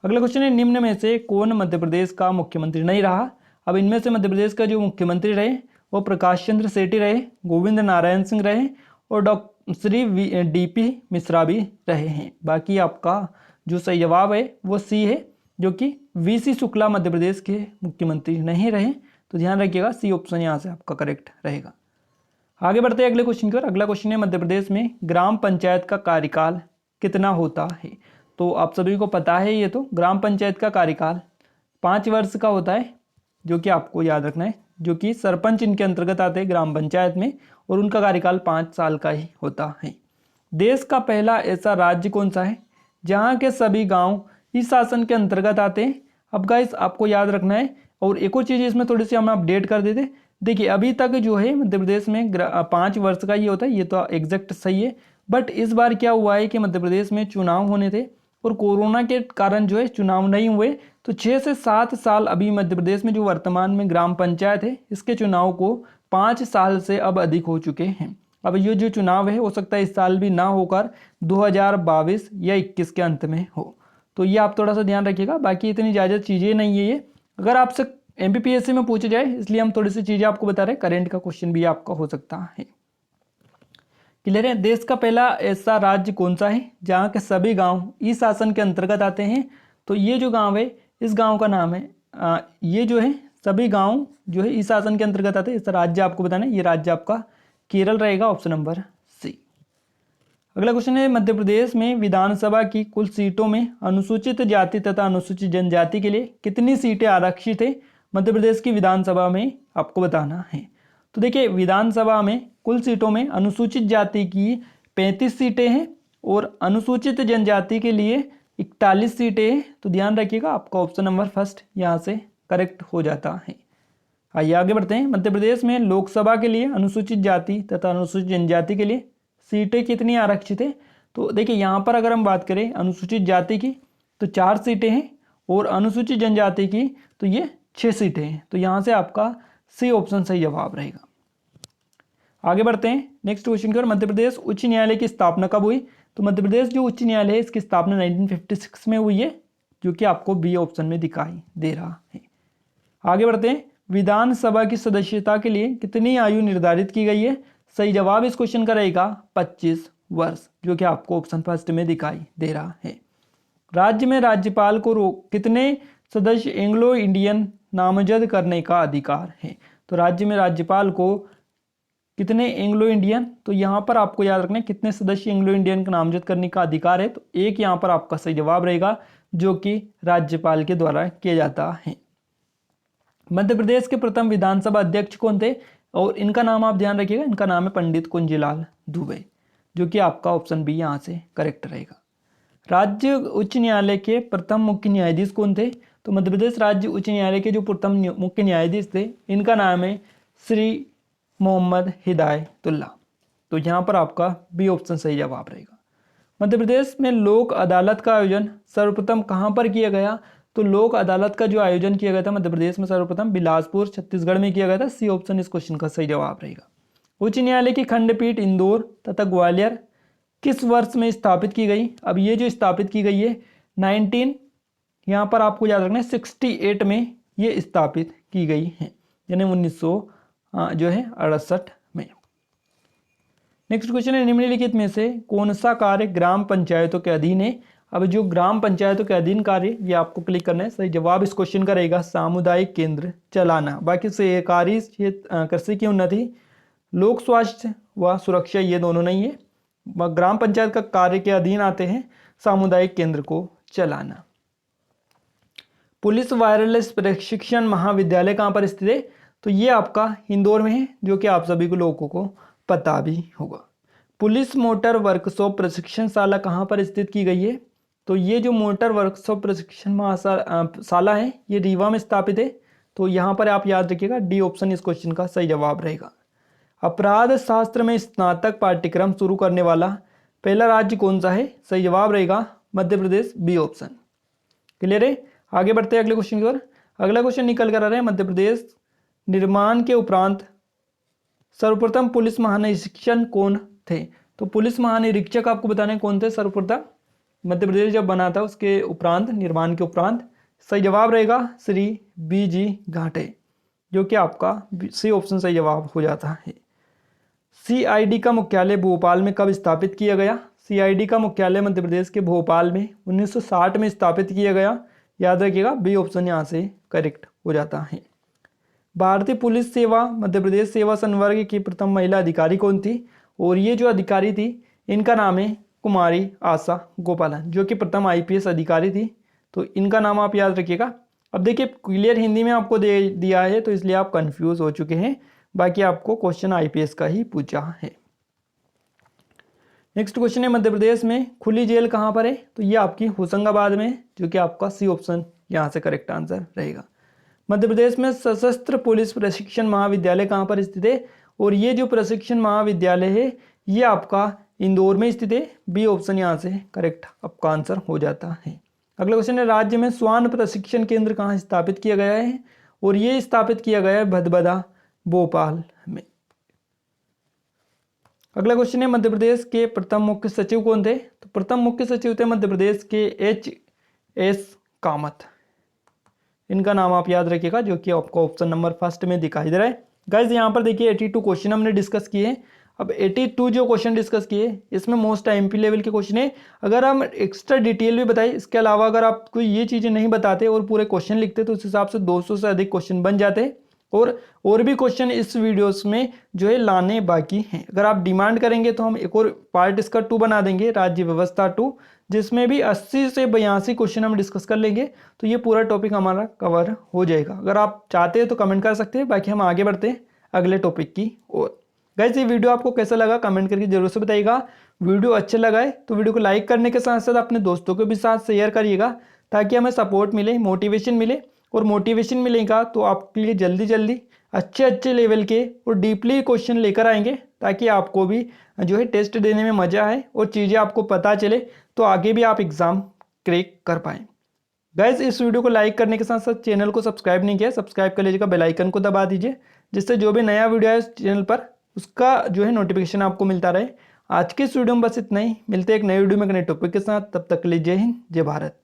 अगला क्वेश्चन है, निम्न में से कौन मध्य प्रदेश का मुख्यमंत्री नहीं रहा। अब इनमें से मध्य प्रदेश का जो मुख्यमंत्री रहे वो प्रकाश चंद्र सेठी रहे, गोविंद नारायण सिंह रहे, और श्री DP मिश्रा भी रहे हैं। बाकी आपका जो सही जवाब है वो सी है, जो कि VC शुक्ला मध्य प्रदेश के मुख्यमंत्री नहीं रहे। तो ध्यान रखिएगा, सी ऑप्शन यहाँ से आपका करेक्ट रहेगा। आगे बढ़ते हैं अगले क्वेश्चन की ओर। अगला क्वेश्चन है, मध्य प्रदेश में ग्राम पंचायत का कार्यकाल कितना होता है। तो आप सभी को पता है ये तो, ग्राम पंचायत का कार्यकाल 5 वर्ष का होता है, जो कि आपको याद रखना है, जो कि सरपंच इनके अंतर्गत आते हैं ग्राम पंचायत में, और उनका कार्यकाल 5 साल का ही होता है। देश का पहला ऐसा राज्य कौन सा है जहाँ के सभी गाँव इस शासन के अंतर्गत आते हैं। अब गाइस आपको याद रखना है, और एक और चीज़ इसमें थोड़ी सी हम अपडेट कर देते। देखिए अभी तक जो है मध्य प्रदेश में 5 वर्ष का ये होता है, ये तो एग्जैक्ट सही है, बट इस बार क्या हुआ है कि मध्य प्रदेश में चुनाव होने थे और कोरोना के कारण जो है चुनाव नहीं हुए, तो 6 से 7 साल अभी मध्य प्रदेश में जो वर्तमान में ग्राम पंचायत है इसके चुनाव को 5 साल से अब अधिक हो चुके हैं। अब ये जो चुनाव है हो सकता है इस साल भी ना होकर 2022 या 21 के अंत में हो, तो ये आप थोड़ा सा ध्यान रखिएगा। बाकी इतनी ज़्यादा चीज़ें नहीं है ये, अगर आपसे MPPSC में पूछे जाए इसलिए हम थोड़ी सी चीज़ें आपको बता रहे हैं, करेंट का क्वेश्चन भी आपका हो सकता है। क्लियर है। देश का पहला ऐसा राज्य कौन सा है जहाँ के सभी गांव ई शासन के अंतर्गत आते हैं। तो ये जो गांव है इस गांव का नाम है ये जो है सभी गांव जो है इस शासन के अंतर्गत आते हैं। इस राज्य आपको बताना है, ये राज्य आपका केरल रहेगा, ऑप्शन नंबर सी। अगला क्वेश्चन है, मध्य प्रदेश में विधानसभा की कुल सीटों में अनुसूचित जाति तथा अनुसूचित जनजाति के लिए कितनी सीटें आरक्षित है मध्य प्रदेश की विधानसभा में, आपको बताना है। तो देखिए, विधानसभा में कुल सीटों में अनुसूचित जाति की 35 सीटें हैं और अनुसूचित जनजाति के लिए 41 सीटें हैं। तो ध्यान रखिएगा, आपका ऑप्शन नंबर फर्स्ट यहाँ से करेक्ट हो जाता है। आइए आगे बढ़ते हैं। मध्य प्रदेश में लोकसभा के लिए अनुसूचित जाति तथा अनुसूचित जनजाति के लिए सीटें कितनी आरक्षित है? तो देखिए, यहाँ पर अगर हम बात करें अनुसूचित जाति की तो 4 सीटें हैं और अनुसूचित जनजाति की तो ये 6 सीटें हैं। तो यहाँ से आपका सी ऑप्शन सही जवाब रहेगा। आगे बढ़ते हैं नेक्स्ट क्वेश्चन की ओर। मध्य प्रदेश उच्च न्यायालय की स्थापना कब हुई? तो मध्य प्रदेश जो उच्च न्यायालय है इसकी स्थापना 1956 में हुई है, जो कि आपको बी ऑप्शन में दिखाई दे रहा है। आगे बढ़ते हैं, विधानसभा की सदस्यता के लिए कितनी आयु निर्धारित की गई है? सही जवाब इस क्वेश्चन का रहेगा 25 वर्ष, जो कि आपको ऑप्शन फर्स्ट में दिखाई दे रहा है। राज्य में राज्यपाल को कितने सदस्य एंग्लो इंडियन नामजद करने का अधिकार है? तो राज्य में राज्यपाल को कितने एंग्लो इंडियन, तो यहाँ पर आपको याद रखना है कितने सदस्य एंग्लो इंडियन का नामजद करने का अधिकार है। तो एक यहाँ पर आपका सही जवाब रहेगा, जो कि राज्यपाल के द्वारा किया जाता है। मध्य प्रदेश के प्रथम विधानसभा अध्यक्ष कौन थे? और इनका नाम आप ध्यान रखिएगा, इनका नाम है पंडित कुंजीलाल दुबे, जो कि आपका ऑप्शन बी यहाँ से करेक्ट रहेगा। राज्य उच्च न्यायालय के प्रथम मुख्य न्यायाधीश कौन थे? तो मध्य प्रदेश राज्य उच्च न्यायालय के जो प्रथम मुख्य न्यायाधीश थे इनका नाम है श्री मोहम्मद हिदायतुल्लाह। तो यहाँ पर आपका बी ऑप्शन सही जवाब रहेगा। मध्य प्रदेश में लोक अदालत का आयोजन सर्वप्रथम कहाँ पर किया गया? तो लोक अदालत का जो आयोजन किया गया था मध्य प्रदेश में सर्वप्रथम बिलासपुर छत्तीसगढ़ में किया गया था। सी ऑप्शन इस क्वेश्चन का सही जवाब रहेगा। उच्च न्यायालय की खंडपीठ इंदौर तथा ग्वालियर किस वर्ष में स्थापित की गई? अब ये जो स्थापित की गई है 19 यहाँ पर आपको याद रखना है 68 में ये स्थापित की गई है, यानी 1900 जो है 68 में। नेक्स्ट क्वेश्चन है, निम्नलिखित में से कौन सा कार्य ग्राम पंचायतों के अधीन है? अब जो ग्राम पंचायतों के अधीन कार्य ये आपको क्लिक करना है। सही जवाब इस क्वेश्चन का रहेगा सामुदायिक केंद्र चलाना। बाकी सहकारी क्षेत्र, कृषि की उन्नति, लोक स्वास्थ्य व सुरक्षा ये दोनों नहीं है। ग्राम पंचायत का कार्य के अधीन आते हैं सामुदायिक केंद्र को चलाना। पुलिस वायरलेस प्रशिक्षण महाविद्यालय कहाँ पर स्थित है? तो ये आपका इंदौर में है, जो कि आप सभी को लोगों को पता भी होगा। पुलिस मोटर वर्कशॉप प्रशिक्षणशाला कहाँ पर स्थित की गई है? तो ये जो मोटर वर्कशॉप प्रशिक्षण शाला है ये रीवा में स्थापित है। तो यहाँ पर आप याद रखिएगा, डी ऑप्शन इस क्वेश्चन का सही जवाब रहेगा। अपराध शास्त्र में स्नातक पाठ्यक्रम शुरू करने वाला पहला राज्य कौन सा है? सही जवाब रहेगा Madhya Pradesh, B option. Clear है? आगे बढ़ते हैं अगले क्वेश्चन की ओर। अगला क्वेश्चन निकल कर आ रहा है, मध्य प्रदेश निर्माण के उपरांत सर्वप्रथम पुलिस महानिरीक्षक कौन थे? तो पुलिस महानिरीक्षक आपको बताने कौन थे सर्वप्रथम मध्य प्रदेश जब बना था उसके उपरांत, निर्माण के उपरांत? सही जवाब रहेगा श्री BG घाटे, जो कि आपका सी ऑप्शन सही जवाब हो जाता है। CID का मुख्यालय भोपाल में कब स्थापित किया गया? CID का मुख्यालय मध्य प्रदेश के भोपाल में 1960 में स्थापित किया गया। याद रखिएगा, बी ऑप्शन यहाँ से करेक्ट हो जाता है। भारतीय पुलिस सेवा मध्य प्रदेश सेवा संवर्ग की प्रथम महिला अधिकारी कौन थी? और ये जो अधिकारी थी इनका नाम है कुमारी आशा गोपालन, जो कि प्रथम IPS अधिकारी थी। तो इनका नाम आप याद रखिएगा। अब देखिए, क्लियर हिंदी में आपको दे दिया है तो इसलिए आप कंफ्यूज हो चुके हैं, बाकी आपको क्वेश्चन IPS का ही पूछा है। नेक्स्ट क्वेश्चन है, मध्य प्रदेश में खुली जेल कहाँ पर है? तो ये आपकी होशंगाबाद में, जो कि आपका सी ऑप्शन यहाँ से करेक्ट आंसर रहेगा। मध्य प्रदेश में सशस्त्र पुलिस प्रशिक्षण महाविद्यालय कहाँ पर स्थित है? और ये जो प्रशिक्षण महाविद्यालय है ये आपका इंदौर में स्थित है। बी ऑप्शन यहाँ से करेक्ट आपका आंसर हो जाता है। अगला क्वेश्चन है, राज्य में श्वान प्रशिक्षण केंद्र कहाँ स्थापित किया गया है? और ये स्थापित किया गया है भदभदा भोपाल में। अगला क्वेश्चन है, मध्य प्रदेश के प्रथम मुख्य सचिव कौन थे? तो प्रथम मुख्य सचिव थे मध्य प्रदेश के HS कामत। इनका नाम आप याद रखिएगा, जो कि आपको ऑप्शन नंबर फर्स्ट में दिखाई दे रहा है। गाइज यहाँ पर देखिए 82 क्वेश्चन हमने डिस्कस किए हैं। अब 82 जो क्वेश्चन डिस्कस किए इसमें मोस्ट आईएमपी लेवल के क्वेश्चन है। अगर हम एक्स्ट्रा डिटेल भी बताए, इसके अलावा अगर आपको ये चीज़ें नहीं बताते और पूरे क्वेश्चन लिखते तो उस हिसाब से 200 से अधिक क्वेश्चन बन जाते और भी क्वेश्चन इस वीडियोस में जो है लाने बाकी हैं। अगर आप डिमांड करेंगे तो हम एक और पार्ट इसका 2 बना देंगे, राज्य व्यवस्था 2, जिसमें भी 80 से 82 क्वेश्चन हम डिस्कस कर लेंगे। तो ये पूरा टॉपिक हमारा कवर हो जाएगा। अगर आप चाहते हैं तो कमेंट कर सकते हैं, बाकी हम आगे बढ़ते हैं अगले टॉपिक की ओर। गाइस ये वीडियो आपको कैसा लगा कमेंट करके जरूर से बताइएगा। वीडियो अच्छा लगा है तो वीडियो को लाइक करने के साथ साथ अपने दोस्तों के भी साथ शेयर करिएगा, ताकि हमें सपोर्ट मिले, मोटिवेशन मिले। और मोटिवेशन मिलेगा तो आपके लिए जल्दी जल्दी अच्छे लेवल के और डीपली क्वेश्चन लेकर आएंगे, ताकि आपको भी जो है टेस्ट देने में मज़ा आए और चीज़ें आपको पता चले, तो आगे भी आप एग्ज़ाम क्रैक कर पाएँ। गाइज इस वीडियो को लाइक करने के साथ साथ चैनल को सब्सक्राइब नहीं किया, सब्सक्राइब कर लीजिएगा, बेल आइकन को दबा दीजिए, जिससे जो भी नया वीडियो है इस चैनल पर उसका जो है नोटिफिकेशन आपको मिलता रहे। आज के इस वीडियो में बस इतना ही, मिलते हैं एक नई वीडियो में एक नए टॉपिक के साथ। तब तक के लिए जय हिंद, जय भारत।